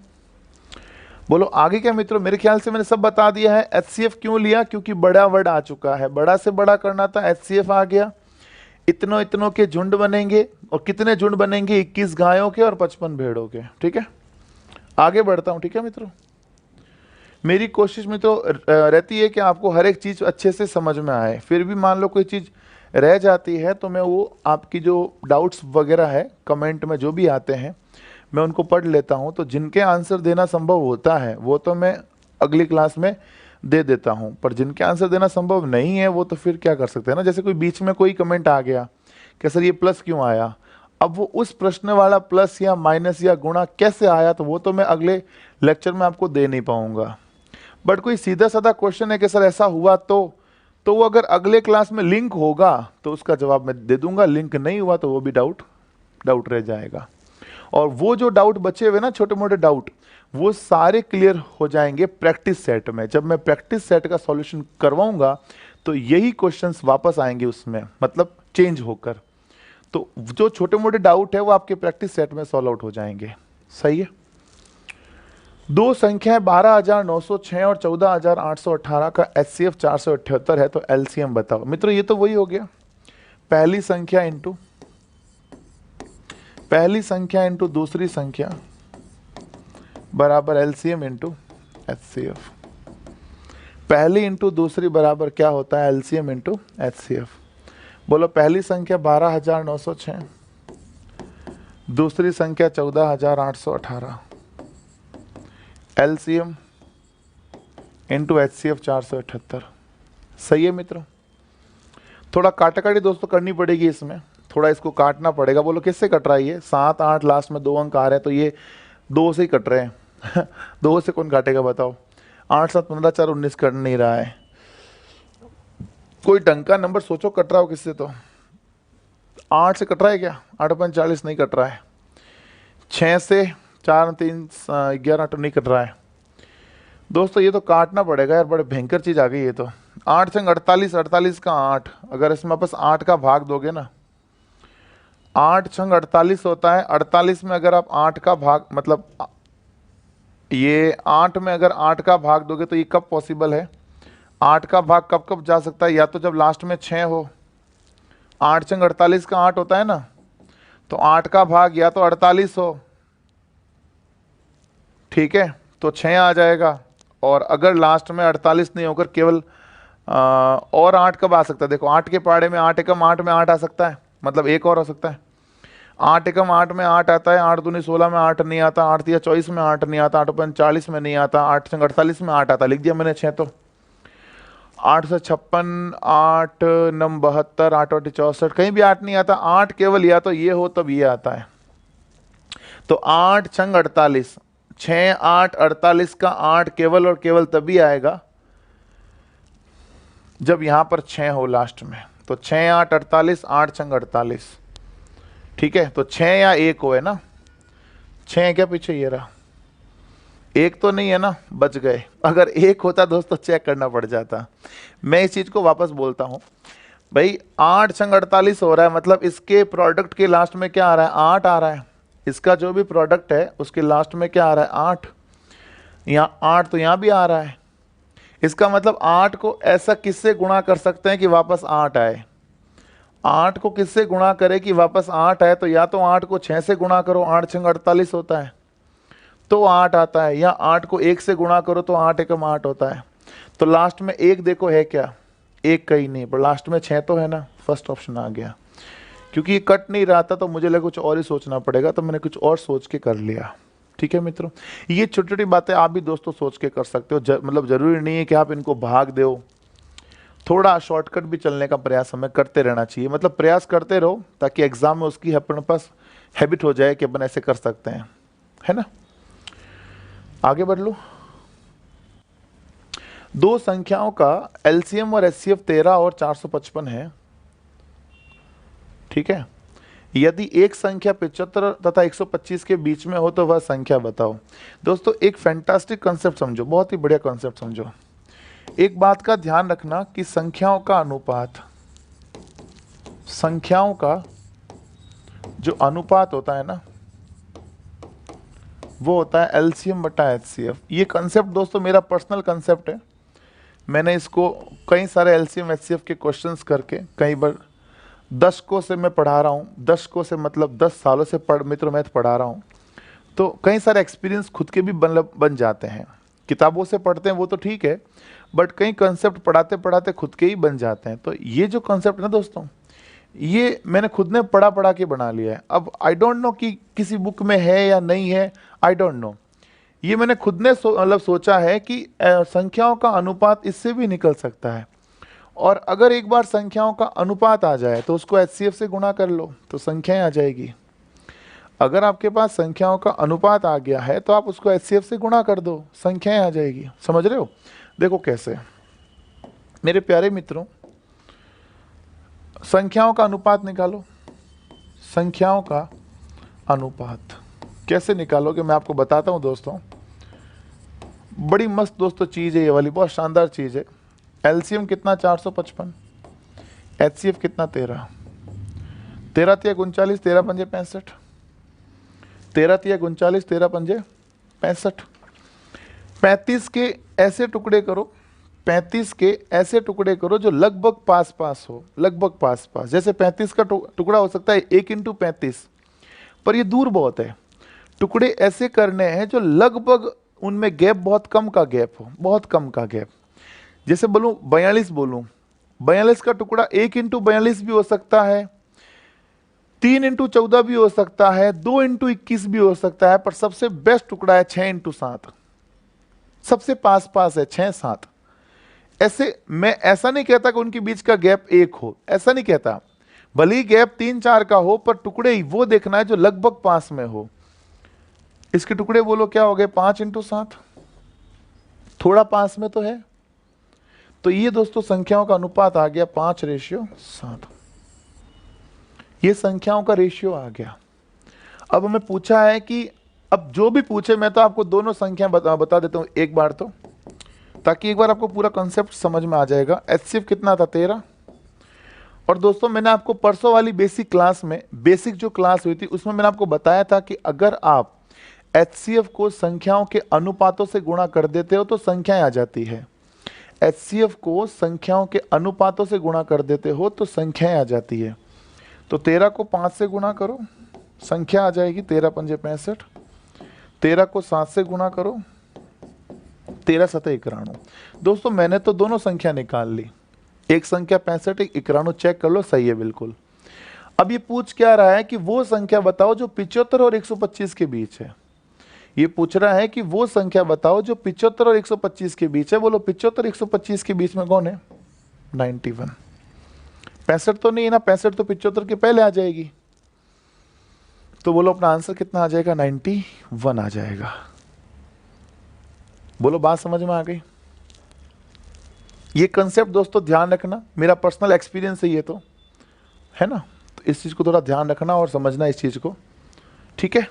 बोलो आगे क्या मित्रों? मेरे ख्याल से मैंने सब बता दिया है। HCF क्यों लिया? क्योंकि बड़ा वर्ड आ चुका है, बड़ा से बड़ा करना था, HCF आ गया। इतनों के झुंड बनेंगे। और कितने झुंड बनेंगे? 21 गायों के और 55 भेड़ों के। ठीक है, आगे बढ़ता हूं। ठीक है मित्रों, मेरी कोशिश मित्रों रहती है कि आपको हर एक चीज अच्छे से समझ में आए। फिर भी मान लो कोई चीज रह जाती है, तो मैं वो आपकी जो डाउट्स वगैरह है कमेंट में जो भी आते हैं, मैं उनको पढ़ लेता हूं। तो जिनके आंसर देना संभव होता है वो तो मैं अगली क्लास में दे देता हूं, पर जिनके आंसर देना संभव नहीं है वो तो फिर क्या कर सकते हैं ना। जैसे कोई बीच में कोई कमेंट आ गया कि सर ये प्लस क्यों आया, अब वो उस प्रश्न वाला प्लस या माइनस या गुणा कैसे आया, तो वो तो मैं अगले लेक्चर में आपको दे नहीं पाऊंगा। बट कोई सीधा साधा क्वेश्चन है कि सर ऐसा हुआ तो वो अगर अगले क्लास में लिंक होगा तो उसका जवाब मैं दे दूंगा। लिंक नहीं हुआ तो वो भी डाउट रह जाएगा। और वो जो डाउट बचे हुए ना, छोटे मोटे डाउट, वो सारे क्लियर हो जाएंगे प्रैक्टिस सेट में। जब मैं प्रैक्टिस सेट का सॉल्यूशन करवाऊंगा तो यही क्वेश्चंस वापस आएंगे उसमें, मतलब चेंज होकर। तो जो छोटे मोटे डाउट है वो आपके प्रैक्टिस सेट में सॉल्व आउट हो जाएंगे। सही है। दो संख्याएं 12,906 और 14,818 का HCF 478 है, तो LCM बताओ। मित्रों ये तो वही हो गया, पहली संख्या इंटू दूसरी संख्या बराबर LCM इंटू HCF। पहली इंटू दूसरी बराबर क्या होता है? LCM into HCF। बोलो, पहली संख्या 12,906, दूसरी संख्या 14,818, LCM इंटू HCF 478। सही है मित्रों। थोड़ा काटाकाटी दोस्तों करनी पड़ेगी इसमें, थोड़ा इसको काटना पड़ेगा। बोलो किससे कट रहा है ये? 7 8 लास्ट में 2 अंक आ रहे हैं, तो ये 2 से ही कट रहे हैं। 2 से कौन काटेगा बताओ? 8 7 15 4 19 कट नहीं रहा है। कोई ढंग का नंबर सोचो कट रहा हो किससे? तो 8 से कट रहा है क्या? 8 5 40 नहीं कट रहा है। 6 से 4 3 11 तो नहीं कट रहा है। दोस्तों ये तो काटना पड़ेगा यार, बड़े भयंकर चीज आ गई ये तो। 8 से 48, 48 का 8, अगर इसमें वापस 8 का भाग दोगे ना, 8 छंग 48 होता है। 48 में अगर आप 8 का भाग, मतलब ये 8 में अगर 8 का भाग दोगे तो ये कब पॉसिबल है? 8 का भाग कब कब जा सकता है? या तो जब लास्ट में 6 हो। 8 छंग 48 का 8 होता है ना, तो 8 का भाग या तो 48 हो, ठीक है, तो 6 आ जाएगा। और अगर लास्ट में 48 नहीं होकर केवल और 8 कब आ सकता है? देखो 8 के पाड़े में 8 एकम 8 में 8 आ सकता है, मतलब एक और हो सकता है। 8 एकम 8 में 8 आता है, 8 दूनी 16 में 8 नहीं आता, 8 तिया 24 में 8 नहीं आता, 8 पंच 40 में नहीं आता, 8 संग 48 में 8 आता, लिख दिया मैंने 6 तो 8 से 56, 8 नम 72, 8 और 64, कहीं भी 8 नहीं आता। 8 केवल या तो ये हो तब ये आता है। तो 8 छंग 48, 6 8 48 का 8 केवल और केवल तभी आएगा जब यहां पर 6 हो लास्ट में। तो 6 8 48, 8 छंग 48, ठीक है। तो 6 या 1 हो, है ना, 6 क्या पीछे ये रहा, 1 तो नहीं है ना, बच गए। अगर 1 होता दोस्तों चेक करना पड़ जाता। मैं इस चीज को वापस बोलता हूं भाई, 8 छंग 48 हो रहा है, मतलब इसके प्रोडक्ट के लास्ट में क्या आ रहा है, 8 आ रहा है। इसका जो भी प्रोडक्ट है उसके लास्ट में क्या आ रहा है, 8। यहाँ 8 तो यहाँ भी आ रहा है। इसका मतलब 8 को ऐसा किससे गुणा कर सकते हैं कि वापस 8 आए। 8 को किससे गुणा करे कि वापस 8 आए, तो या तो 8 को 6 से गुणा करो, 8 छंग 48 होता है तो 8 आता है, या 8 को 1 से गुणा करो तो 8 एकम 8 होता है। तो लास्ट में 1 देखो है क्या, 1 कहीं नहीं, पर लास्ट में 6 तो है ना, फर्स्ट ऑप्शन आ गया। क्योंकि ये कट नहीं रहा था तो मुझे लगा कुछ और ही सोचना पड़ेगा, तो मैंने कुछ और सोच के कर लिया। ठीक है मित्रों, ये छोटी छोटी बातें आप भी दोस्तों सोच के कर सकते हो। मतलब जरूरी नहीं है कि आप इनको भाग दो, थोड़ा शॉर्टकट भी चलने का प्रयास हमें करते रहना चाहिए। मतलब प्रयास करते रहो ताकि एग्जाम में उसकी अपने पास हैबिट हो जाए कि अपन ऐसे कर सकते हैं, है ना। आगे बढ़ लो। दो संख्याओं का एलसीएम और एचसीएफ 13 और 455 है, ठीक है। यदि एक संख्या 75 तथा 125 के बीच में हो तो वह संख्या बताओ। दोस्तों एक फैंटास्टिक कॉन्सेप्ट समझो, बहुत ही बढ़िया कॉन्सेप्ट समझो। एक बात का ध्यान रखना कि संख्याओं का अनुपात, संख्याओं का जो अनुपात होता है ना, वो होता है एलसीएम बटा एचसीएफ। ये कॉन्सेप्ट दोस्तों मेरा पर्सनल कॉन्सेप्ट है। मैंने इसको कई सारे एलसीएम एचसीएफ के क्वेश्चंस करके कई बार दशकों से मैं पढ़ा रहा हूँ, दशकों से मतलब 10 सालों से मित्र मैथ पढ़ा रहा हूँ। तो कई सारे एक्सपीरियंस खुद के भी बन जाते हैं। किताबों से पढ़ते हैं वो तो ठीक है, बट कई कॉन्सेप्ट पढ़ाते पढ़ाते खुद के ही बन जाते हैं। तो ये जो कॉन्सेप्ट है ना दोस्तों, ये मैंने खुद ने पढ़ा पढ़ा के बना लिया है। अब आई डोंट नो कि किसी बुक में है या नहीं है, आई डोंट नो। ये मैंने खुद ने मतलब सोचा है कि संख्याओं का अनुपात इससे भी निकल सकता है, और अगर एक बार संख्याओं का अनुपात आ जाए तो उसको एचसीएफ से गुणा कर लो तो संख्याएं आ जाएगी। अगर आपके पास संख्याओं का अनुपात आ गया है तो आप उसको एचसीएफ से गुणा कर दो, संख्याएं आ जाएगी। समझ रहे हो? देखो कैसे मेरे प्यारे मित्रों, संख्याओं का अनुपात निकालो। संख्याओं का अनुपात कैसे निकालोगे मैं आपको बताता हूं दोस्तों। बड़ी मस्त दोस्तों चीज है ये वाली, बहुत शानदार चीज है। एलसीएम कितना 455, एचसीएफ कितना 13, 13 तिया 39, 13 पंजे 65, 13 तिया 39, 13 पंजे 65। 35 के ऐसे टुकड़े करो, 35 के ऐसे टुकड़े करो जो लगभग पास पास हो, लगभग पास पास। जैसे 35 का टुकड़ा हो सकता है 1 इंटू 35, पर ये दूर बहुत है। टुकड़े ऐसे करने हैं जो लगभग उनमें गैप बहुत कम का गैप हो, बहुत कम का गैप। जैसे बोलूं 42 बोलूं, 42 का टुकड़ा 1 इंटू 42 भी हो सकता है, 3 इंटू 14 भी हो सकता है, 2 इंटू 21 भी हो सकता है, पर सबसे बेस्ट टुकड़ा है 6 इंटू 7। सबसे पास पास है 6 7। ऐसे मैं ऐसा नहीं कहता कि उनके बीच का गैप 1 हो, ऐसा नहीं कहता। भले ही गैप 3 4 का हो, पर टुकड़े ही वो देखना है जो लगभग पास में हो। इसके टुकड़े बोलो क्या हो गए, 5 इंटू 7, थोड़ा पास में तो है। तो ये दोस्तों संख्याओं का अनुपात आ गया 5:7। ये संख्याओं का रेशियो आ गया। अब हमें पूछा है कि अब जो भी पूछे मैं तो आपको दोनों संख्या बता देता हूं एक बार, तो ताकि एक बार आपको पूरा कॉन्सेप्ट समझ में आ जाएगा। एचसीएफ कितना था 13। और दोस्तों मैंने आपको परसों वाली बेसिक क्लास में, बेसिक जो क्लास हुई थी उसमें मैंने आपको बताया था कि अगर आप एचसीएफ को संख्याओं के अनुपातों से गुणा कर देते हो तो संख्याएं आ जाती है। एचसीएफ को संख्याओं के अनुपातों से गुणा कर देते हो तो संख्याएं आ जाती है। तो 13 को 5 से गुणा करो, संख्या आ जाएगी 13 पंजे 65। 13 को 7 से गुणा करो, 13 सतह 91। दोस्तों मैंने तो दोनों संख्या निकाल ली, एक संख्या 65, एक 91, चेक कर लो, सही है बिल्कुल। अब ये पूछ क्या रहा है कि वो संख्या बताओ जो 75 और 125 के बीच है। ये पूछ रहा है कि वो संख्या बताओ जो 75 और 125 के बीच है। बोलो 75 125 के बीच में कौन है? 91। 65 तो नहीं है ना, 65 तो 75 के पहले आ जाएगी। तो बोलो अपना आंसर कितना आ जाएगा? 91 आ जाएगा। बोलो बात समझ में आ गई? ये कंसेप्ट दोस्तों ध्यान रखना, मेरा पर्सनल एक्सपीरियंस है ये, तो है ना। तो इस चीज को थोड़ा ध्यान रखना और समझना इस चीज को, ठीक है।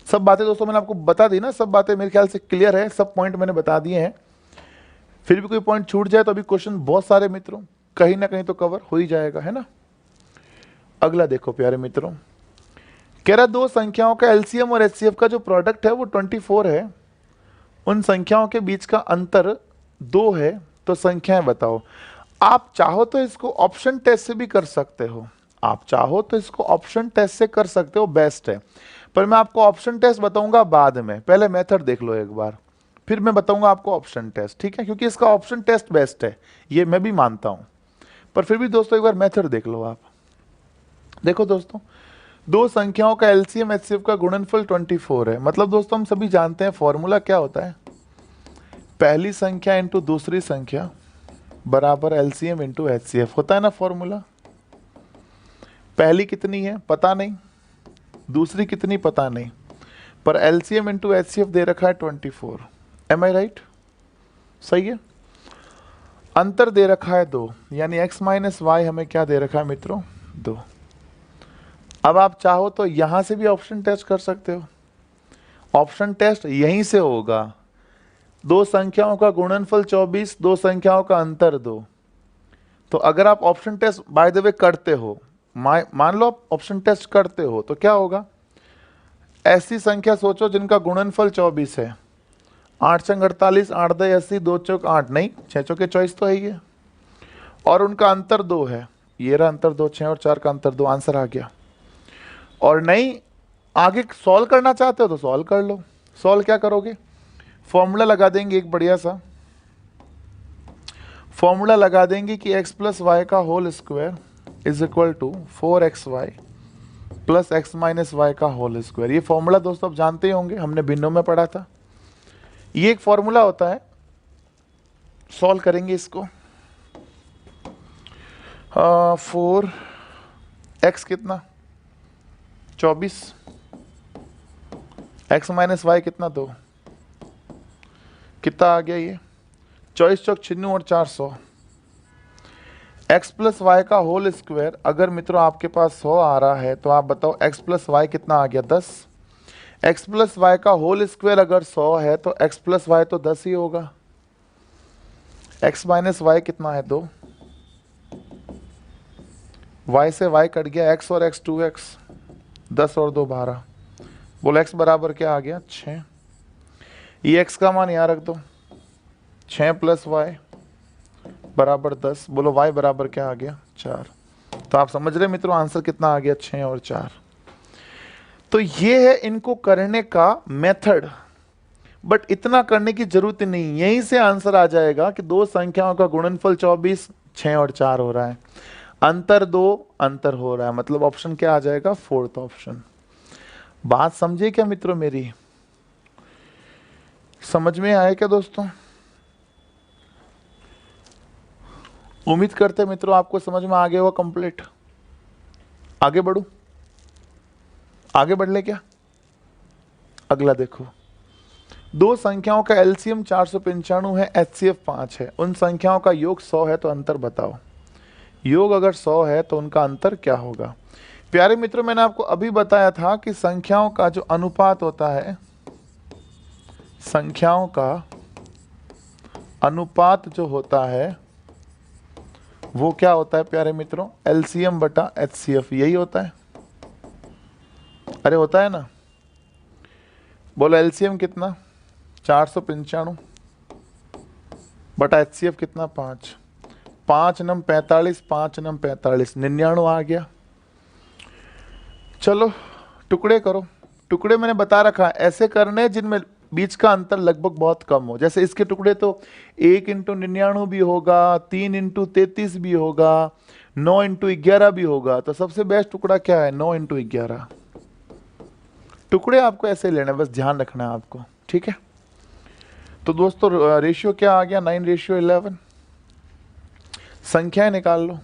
सब बातें दोस्तों मैंने आपको बता दी ना, सब बातें मेरे ख्याल से क्लियर है, सब पॉइंट मैंने बता दिए हैं। फिर भी कोई पॉइंट छूट जाए तो अभी क्वेश्चन बहुत सारे मित्रों कहीं ना कहीं तो कवर हो ही जाएगा, है ना। अगला देखो प्यारे मित्रों, कह रहा दो संख्याओं का एलसीएम और एचसीएफ का जो प्रोडक्ट है वो 24 है, उन संख्याओं के बीच का अंतर 2 है, तो संख्याएं बताओ। आप चाहो तो इसको ऑप्शन टेस्ट से भी कर सकते हो, आप चाहो तो इसको ऑप्शन टेस्ट से कर सकते हो, बेस्ट है। पर मैं आपको ऑप्शन टेस्ट बताऊंगा बाद में, पहले मेथड देख लो एक बार, फिर मैं बताऊंगा आपको ऑप्शन टेस्ट, ठीक है। क्योंकि इसका ऑप्शन टेस्ट बेस्ट है, ये मैं भी मानता हूं, पर फिर भी दोस्तों एक बार मेथड देख लो आप। देखो दोस्तों, दो संख्याओं का एलसीएम एचसीएफ का गुणनफल 24 है। मतलब दोस्तों हम सभी जानते हैं फॉर्मूला क्या होता है, पहली संख्या इंटू दूसरी संख्या बराबर एलसीएम इंटू एचसीएफ होता है ना फॉर्मूला। पहली कितनी है पता नहीं, दूसरी कितनी पता नहीं, पर एलसीएम इंटू एचसीएफ दे रखा है 24। एम आई राइट? सही है। अंतर दे रखा है 2, यानी x माइनस वाई हमें क्या दे रखा है मित्रों? 2। अब आप चाहो तो यहां से भी ऑप्शन टेस्ट कर सकते हो, ऑप्शन टेस्ट यहीं से होगा। दो संख्याओं का गुणनफल 24, दो संख्याओं का अंतर 2। तो अगर आप option test by the way करते हो, मान लो आप ऑप्शन टेस्ट करते हो, तो क्या होगा? ऐसी संख्या सोचो जिनका गुणनफल 24 है, 8 चंग 48, 8 दे 80, 2 चौक 8, नहीं 6 चौके 24 तो है ये, और उनका अंतर 2 है, ये रहा अंतर 2, 6 और 4 का अंतर 2, आंसर आ गया। और नहीं आगे सॉल्व करना चाहते हो तो सॉल्व कर लो। सॉल्व क्या करोगे? फॉर्मूला लगा देंगे, एक बढ़िया सा फॉर्मूला लगा देंगे कि x प्लस वाई का whole square is equal to 4xy plus x minus y का होल स्क्वायर। ये फॉर्मूला दोस्तों आप जानते ही होंगे, हमने भिन्नों में पढ़ा था। ये एक फॉर्मूला होता है, सॉल्व करेंगे इसको। 4x कितना 24, x माइनस वाई कितना 2, कितना आ गया ये? 24 चौक 96 और 400। x प्लस वाई का होल स्क्वायर अगर मित्रों आपके पास 100 आ रहा है तो आप बताओ x प्लस वाई कितना आ गया? 10। x प्लस वाई का होल स्क्वायर अगर 100 है तो x प्लस वाई तो 10 ही होगा। x माइनस वाई कितना है? 2। y से y कट गया, x और x 2x, 10 और 2 12। बोलो x बराबर क्या आ गया? 6। ये x का मान यहाँ रख दो, 6 प्लस वाई बराबर 10। बोलो y बराबर क्या आ गया? 4। तो आप समझ रहे मित्रों आंसर कितना आ गया? 6 और 4। तो ये है इनको करने का मेथड, बट इतना करने की जरूरत नहीं, यहीं से आंसर आ जाएगा कि दो संख्याओं का गुणनफल 24, 6 और 4 हो रहा है, अंतर 2 अंतर हो रहा है, मतलब ऑप्शन क्या आ जाएगा? Fourth option. बात समझे क्या मित्रों मेरी? समझ में आया क्या दोस्तों? उम्मीद करते हैं मित्रों आपको समझ में आ गया होगा कंप्लीट। आगे बढ़ू? आगे बढ़ ले क्या? अगला देखो, दो संख्याओं का एलसीएम 495 है, एचसीएफ 5 है, उन संख्याओं का योग 100 है, तो अंतर बताओ। योग अगर 100 है तो उनका अंतर क्या होगा? प्यारे मित्रों मैंने आपको अभी बताया था कि संख्याओं का जो अनुपात होता है, संख्याओं का अनुपात जो होता है वो क्या होता है प्यारे मित्रों? एलसीएम बटा एचसीएफ, यही होता है। अरे होता है ना। बोलो एलसीएम कितना? 495 बटा एचसीएफ कितना? 5। 5 नम 45, 5 नम 45, 99 आ गया। चलो टुकड़े करो। टुकड़े मैंने बता रखा है ऐसे करने जिनमें बीच का अंतर लगभग बहुत कम हो। जैसे इसके टुकड़े तो 1 × 99 भी होगा, 3 × 33 भी होगा, 9 इंटू 11 भी होगा, तो सबसे बेस्ट टुकड़ा क्या है? 9 इंटू 11। टुकड़े आपको ऐसे लेने, बस ध्यान रखना है आपको, ठीक है। तो दोस्तों रेशियो क्या आ गया? 9:11। संख्याएं निकाल लो।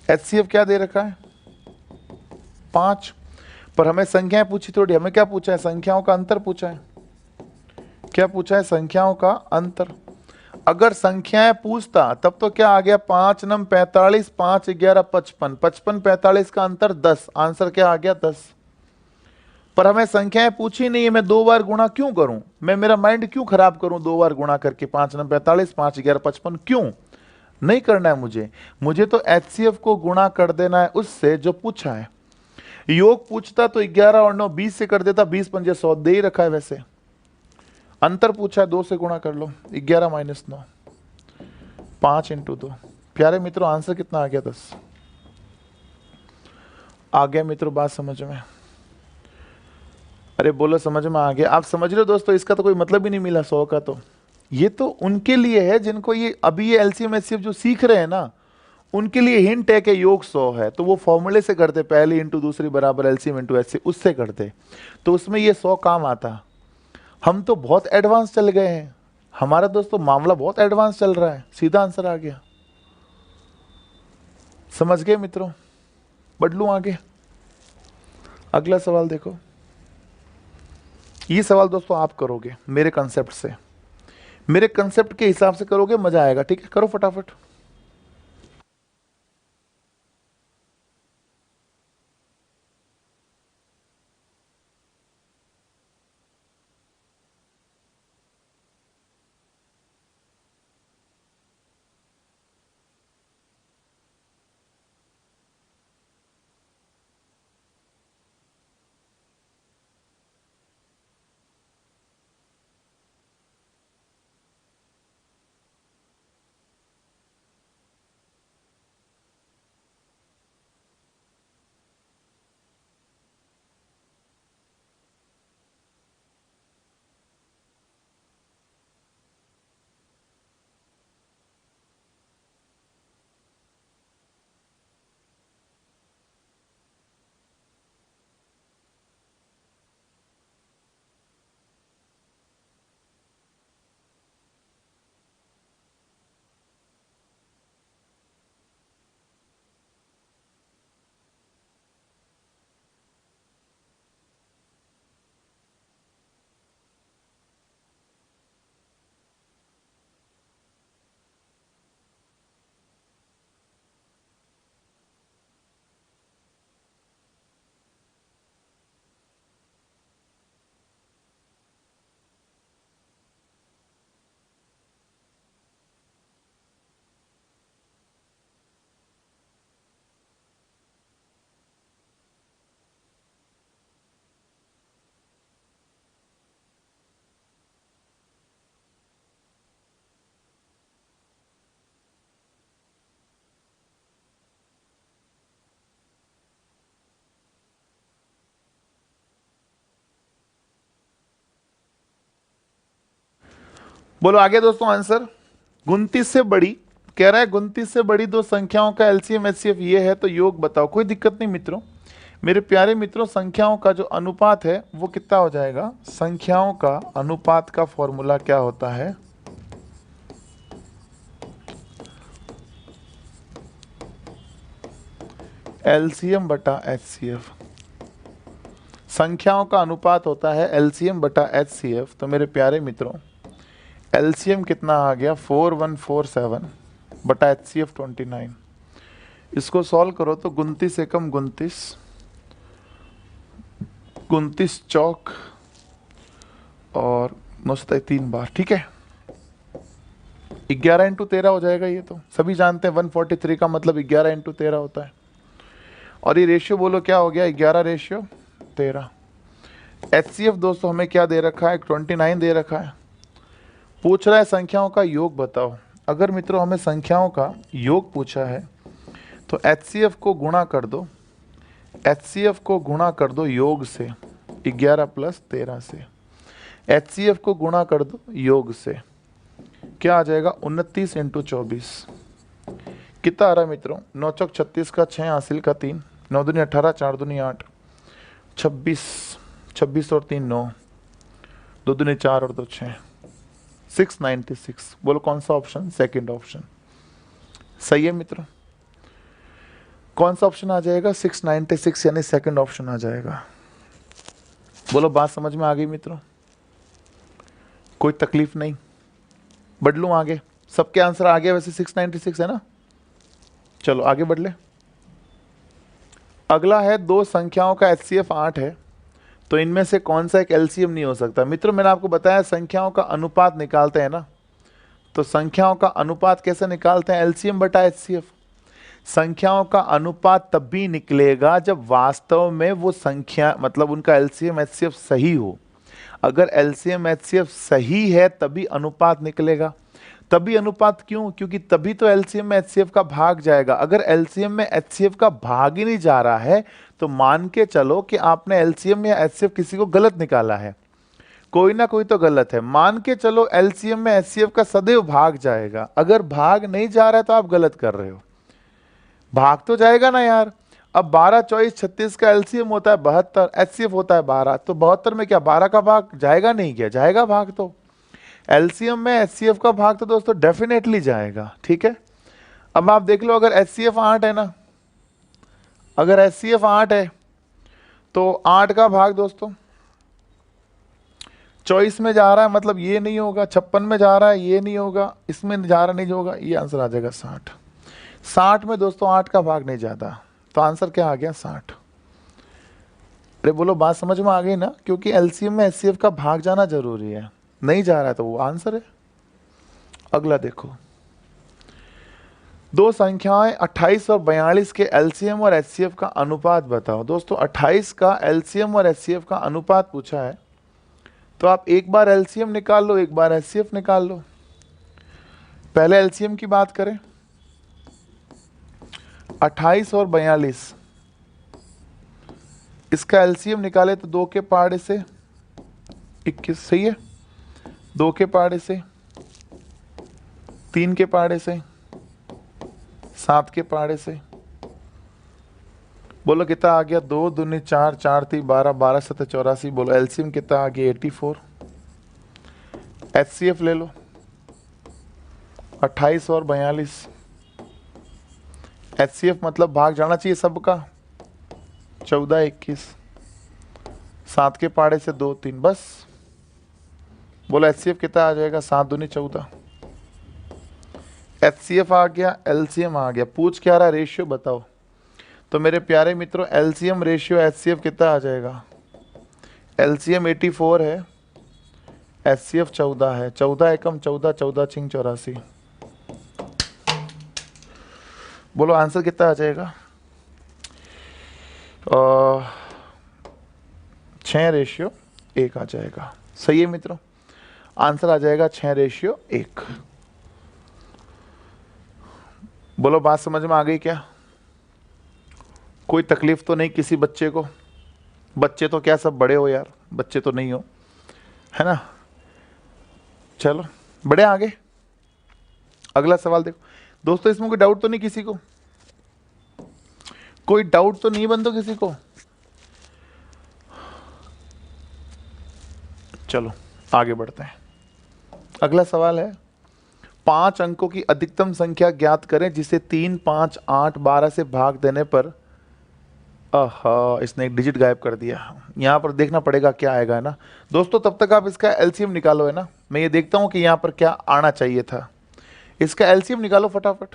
HCF क्या दे रखा है? 5। पर हमें संख्याएं पूछी थोड़ी, हमें क्या पूछा है? संख्याओं का अंतर पूछा है। क्या पूछा है? संख्याओं का अंतर। अगर संख्याएं पूछता तब तो क्या आ गया? 5 9 45, 5 11 55, 55 45 का अंतर 10, आंसर क्या आ गया? 10। पर हमें संख्याएं पूछी नहीं है, मैं 2 बार गुणा क्यों करूं? मैं मेरा माइंड क्यों खराब करूं 2 बार गुणा करके? 5 9 45, 5 11 55, क्यों नहीं करना है मुझे? मुझे तो HCF को गुणा कर देना है उससे जो पूछा है। योग पूछता तो 11 और 9 20 से कर देता, 20 पंजे 100 दे ही रखा है। वैसे अंतर पूछा है, 2 से गुणा कर लो। 11 - 9, 5 इंटू 2। प्यारे मित्रों आंसर कितना आ गया? 10 आ गया मित्रों, बात समझ में? अरे बोलो समझ में आ गया? आप समझ रहे हो दोस्तों, इसका तो कोई मतलब ही नहीं मिला 100 का। तो ये तो उनके लिए है जिनको ये अभी ये LCM HCF जो सीख रहे हैं ना, उनके लिए हिंट है कि योग 100 है, तो वो फॉर्मूले से करते, पहली इंटू दूसरी बराबर LCM इंटू HCF, उससे करते, तो उसमें ये 100 काम आता। हम तो बहुत एडवांस चल गए हैं, हमारा दोस्तों मामला बहुत एडवांस चल रहा है। सीधा आंसर आ गया, समझ गए मित्रों? बढ़ लूं आगे? अगला सवाल देखो। ये सवाल दोस्तों आप करोगे मेरे कंसेप्ट से, मेरे कंसेप्ट के हिसाब से करोगे, मजा आएगा। ठीक है, करो फटाफट। बोलो आगे दोस्तों आंसर। 29 से बड़ी, कह रहा है 29 से बड़ी दो संख्याओं का LCM HCF ये है, तो योग बताओ। कोई दिक्कत नहीं मित्रों, मेरे प्यारे मित्रों, संख्याओं का जो अनुपात है वो कितना हो जाएगा? संख्याओं का अनुपात का फॉर्मूला क्या होता है? LCM बटा HCF। संख्याओं का अनुपात होता है LCM बटा HCF। तो मेरे प्यारे मित्रों LCM कितना आ गया? 4147 बटा HCF 29। इसको सॉल्व करो तो 29 एकम 29, 29 चौक और 927 3 बार। ठीक है, 11 इंटू 13 हो जाएगा। ये तो सभी जानते हैं 143 का मतलब 11 इंटू 13 होता है। और ये रेशियो बोलो क्या हो गया? 11:13। HCF दोस्तों हमें क्या दे रखा है? 29 दे रखा है। पूछ रहा है संख्याओं का योग बताओ। अगर मित्रों हमें संख्याओं का योग पूछा है तो HCF को गुणा कर दो, HCF को गुणा कर दो योग से, 11 + 13 से। HCF को गुणा कर दो योग से, क्या आ जाएगा? 29 इंटू 24। कितना आ रहा है मित्रों? 9 चौक 36 का 6 हासिल का 3, 9 दूनी 18, 4 दूनी 8, 26, 26 और 3 9, 2 दूनी 4 और 2 6, 696। बोलो कौन सा ऑप्शन? सेकंड ऑप्शन सही है मित्रों। कौन सा ऑप्शन आ जाएगा? 696 यानी सेकंड ऑप्शन आ जाएगा। बोलो बात समझ में आ गई मित्रों? कोई तकलीफ नहीं? बढ़ लूं आगे? सबके आंसर आ गया वैसे 696 है ना। चलो आगे बढ़ ले। अगला है दो संख्याओं का एचसीएफ 8 है, तो इनमें से कौन सा एक एलसीएम नहीं हो सकता? मित्रों मैंने आपको बताया संख्याओं का अनुपात निकालते हैं ना, तो संख्याओं का अनुपात कैसे निकालते हैं? एलसीएम बटा एचसीएफ। संख्याओं का अनुपात तब भी निकलेगा जब वास्तव में वो संख्या मतलब उनका एलसीएम एचसीएफ सही हो। अगर एलसीएम एचसीएफ सही है तभी अनुपात निकलेगा। तभी अनुपात क्यों? क्योंकि तभी तो एलसीएम में एचसीएफ का भाग जाएगा। अगर एलसीएम में एचसीएफ का भाग ही नहीं जा रहा है तो मान के चलो कि आपने एलसीएम या एचसीएफ किसी को गलत निकाला है, कोई ना कोई तो गलत है। मान के चलो एलसीएम में एचसीएफ का सदैव भाग जाएगा। अगर भाग नहीं जा रहा है तो आप गलत कर रहे हो। भाग तो जाएगा ना यार। अब 12, 24, 36 का एलसीएम होता है 72, एचसीएफ होता है 12, तो 72 में क्या 12 का भाग जाएगा? नहीं क्या जाएगा भाग? तो एलसीएम में एचसीएफ का भाग तो दोस्तों डेफिनेटली जाएगा। ठीक है, अब आप देख लो अगर एचसीएफ 8 है ना, अगर एचसीएफ 8 है तो 8 का भाग दोस्तों 24 में जा रहा है, मतलब ये नहीं होगा। 56 में जा रहा है, ये नहीं होगा। इसमें जा रहा नहीं होगा, ये आंसर आ जाएगा 60। 60 में दोस्तों 8 का भाग नहीं जाता, तो आंसर क्या आ गया? 60। अरे बोलो बात समझ में आ गई ना? क्योंकि एलसीएम में एचसीएफ का भाग जाना जरूरी है, नहीं जा रहा है तो वो आंसर है। अगला देखो, दो संख्याएं 28 और 42 के एलसीएम और एचसीएफ का अनुपात बताओ। दोस्तों 28 का एलसीएम और एचसीएफ का अनुपात पूछा है, तो आप एक बार एलसीएम निकाल लो, एक बार एचसीएफ निकाल लो। पहले एलसीएम की बात करें, 28 और 42, इसका एलसीएम निकाले तो 2 के पहाड़े से 21, सही है। 2 के पहाड़े से, 3 के पहाड़े से, 7 के पहाड़े से। बोलो कितना आ गया? 2 दूनी 4, 4 3 12, 12 7 84। बोलो एलसीएम कितना आ गया? 84। एचसीएफ ले लो, 28 और 42। एचसीएफ मतलब भाग जाना चाहिए सबका, 14 21, 7 के पहाड़े से 2 3, बस। बोलो एचसीएफ कितना आ जाएगा? 7 दूनी 14। एचसीएफ आ गया, एलसीएम आ गया। पूछ क्या रहा? रेशियो बताओ। तो मेरे प्यारे मित्रों एलसीएम रेशियो एचसीएफ कितना आ जाएगा? एलसीएम 84 है, एचसीएफ 14 है। 14 एकम 14, 14 छिंग 84। बोलो आंसर कितना आ जाएगा? 6:1 आ जाएगा। सही है मित्रों, आंसर आ जाएगा 6:1। बोलो बात समझ में आ गई क्या? कोई तकलीफ तो नहीं किसी बच्चे को? बच्चे तो क्या सब बड़े हो यार, बच्चे तो नहीं हो, है ना। चलो बढ़े आगे। अगला सवाल देखो दोस्तों, इसमें कोई डाउट तो नहीं किसी को? कोई डाउट तो नहीं बंदो किसी को? चलो आगे बढ़ते हैं। अगला सवाल है, 5 अंकों की अधिकतम संख्या ज्ञात करें जिसे 3 5 8 12 से भाग देने पर, इसने एक डिजिट गायब कर दिया। यहाँ पर देखना पड़ेगा क्या आएगा, है ना दोस्तों। तब तक आप इसका एलसीएम निकालो, है ना। मैं ये देखता हूँ कि यहाँ पर क्या आना चाहिए था। इसका एलसीएम निकालो फटाफट।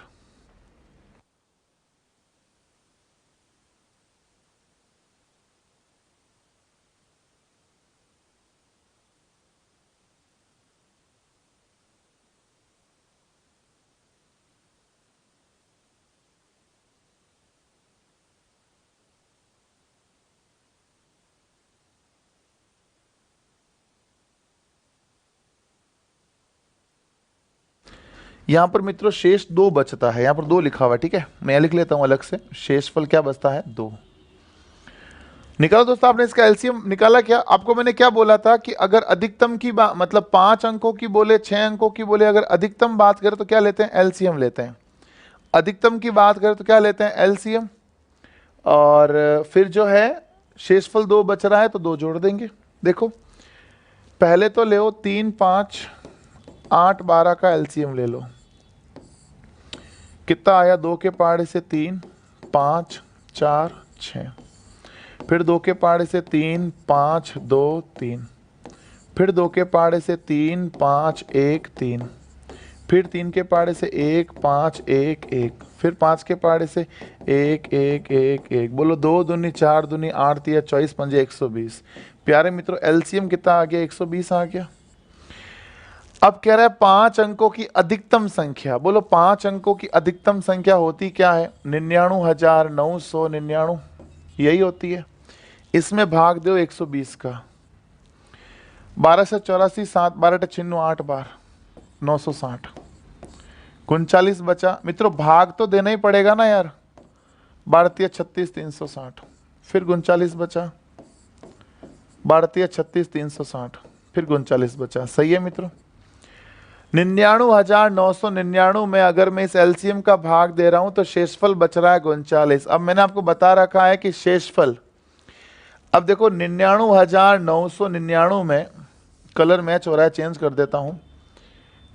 यहाँ पर मित्रों शेष 2 बचता है, यहाँ पर 2 लिखा हुआ है, ठीक है। मैं लिख लेता हूँ अलग से। शेषफल क्या बचता है? 2। निकालो दोस्तों। आपने इसका एलसीएम निकाला क्या? आपको मैंने क्या बोला था कि अगर अधिकतम की बात मतलब 5 अंकों की बोले, 6 अंकों की बोले, अगर अधिकतम बात करें तो क्या लेते हैं? एलसीएम लेते हैं। अधिकतम की बात करें तो क्या लेते हैं, एलसीएम, और फिर जो है शेषफल 2 बच रहा है तो 2 जोड़ देंगे। देखो पहले तो ले 3 5 8 12 का एलसीएम ले लो, कितना आया, 2 के पहाड़े से 3 5 4 6, फिर 2 के पहाड़े से 3 5 2 3, फिर 2 के पहाड़े से 3 5 1 3, फिर 3 के पहाड़े से 1 5 1 1, फिर 5 के पहाड़े से 1 1 1 1, बोलो 2 दूनी 4 दूनी 8 3 24 पंजे 120। प्यारे मित्रों एलसीएम कितना आ गया, 120 आ गया। अब कह रहा है 5 अंकों की अधिकतम संख्या, बोलो 5 अंकों की अधिकतम संख्या होती क्या है, 99,999 यही होती है। इसमें भाग दो 120 का, 12 से 84 7 12 96 8 बार 960, 39 बचा। मित्रों भाग तो देना ही पड़ेगा ना यार, 12 36 360, फिर 39 बचा, 12 36 360, फिर 39 बचा। सही है मित्रों, 99,999 में अगर मैं इस एलसीएम का भाग दे रहा हूं तो शेषफल बच रहा है 39। अब मैंने आपको बता रखा है कि शेषफल, अब देखो 99,999 में कलर मैच हो रहा है, चेंज कर देता हूं।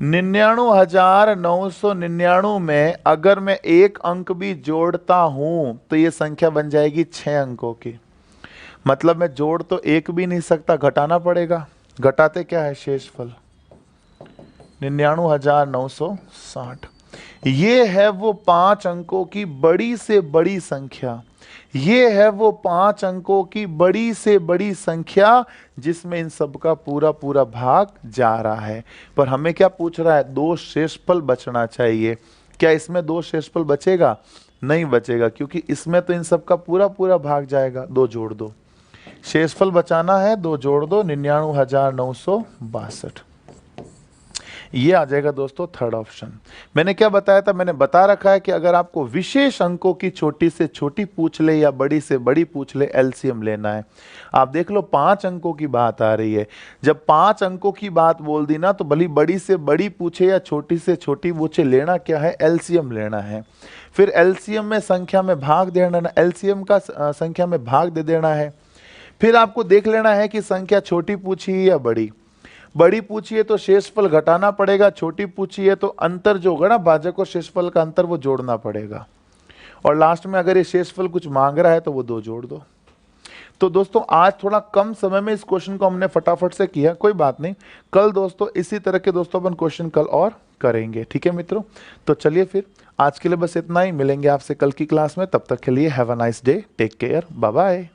99,999 में अगर मैं एक अंक भी जोड़ता हूं तो ये संख्या बन जाएगी 6 अंकों की। मतलब मैं जोड़ तो एक भी नहीं सकता, घटाना पड़ेगा। घटाते क्या है, शेषफल 99,960। ये है वो 5 अंकों की बड़ी से बड़ी संख्या, ये है वो 5 अंकों की बड़ी से बड़ी संख्या जिसमें इन सब का पूरा पूरा भाग जा रहा है। पर हमें क्या पूछ रहा है, 2 शेषफल बचना चाहिए। क्या इसमें 2 शेषफल बचेगा, नहीं बचेगा, क्योंकि इसमें तो इन सब का पूरा पूरा भाग जाएगा। 2 जोड़ दो, शेषफल बचाना है, 2 जोड़ दो, 99,962। ये आ जाएगा दोस्तों थर्ड ऑप्शन। मैंने क्या बताया था, मैंने बता रखा है कि अगर आपको विशेष अंकों की छोटी से छोटी पूछ ले या बड़ी से बड़ी पूछ ले, एलसीएम लेना है। आप देख लो 5 अंकों की बात आ रही है, जब 5 अंकों की बात बोल दी ना तो भली बड़ी से बड़ी पूछे या छोटी से छोटी पूछे, लेना क्या है, एलसीएम लेना है। फिर एलसीएम में संख्या में भाग देना, एलसीएम का संख्या में भाग दे देना है। फिर आपको देख लेना है कि संख्या छोटी पूछी है या बड़ी। बड़ी पूछी है तो शेषफल घटाना पड़ेगा, छोटी पूछी है तो अंतर जो होगा ना भाजक और शेषफल का अंतर, वो जोड़ना पड़ेगा। और लास्ट में अगर ये शेषफल कुछ मांग रहा है तो वो 2 जोड़ दो। तो दोस्तों आज थोड़ा कम समय में इस क्वेश्चन को हमने फटाफट से किया, कोई बात नहीं। कल दोस्तों इसी तरह के दोस्तों अपन क्वेश्चन कल और करेंगे, ठीक है मित्रों। तो चलिए फिर आज के लिए बस इतना ही, मिलेंगे आपसे कल की क्लास में। तब तक के लिए have a nice day, take care, bye bye.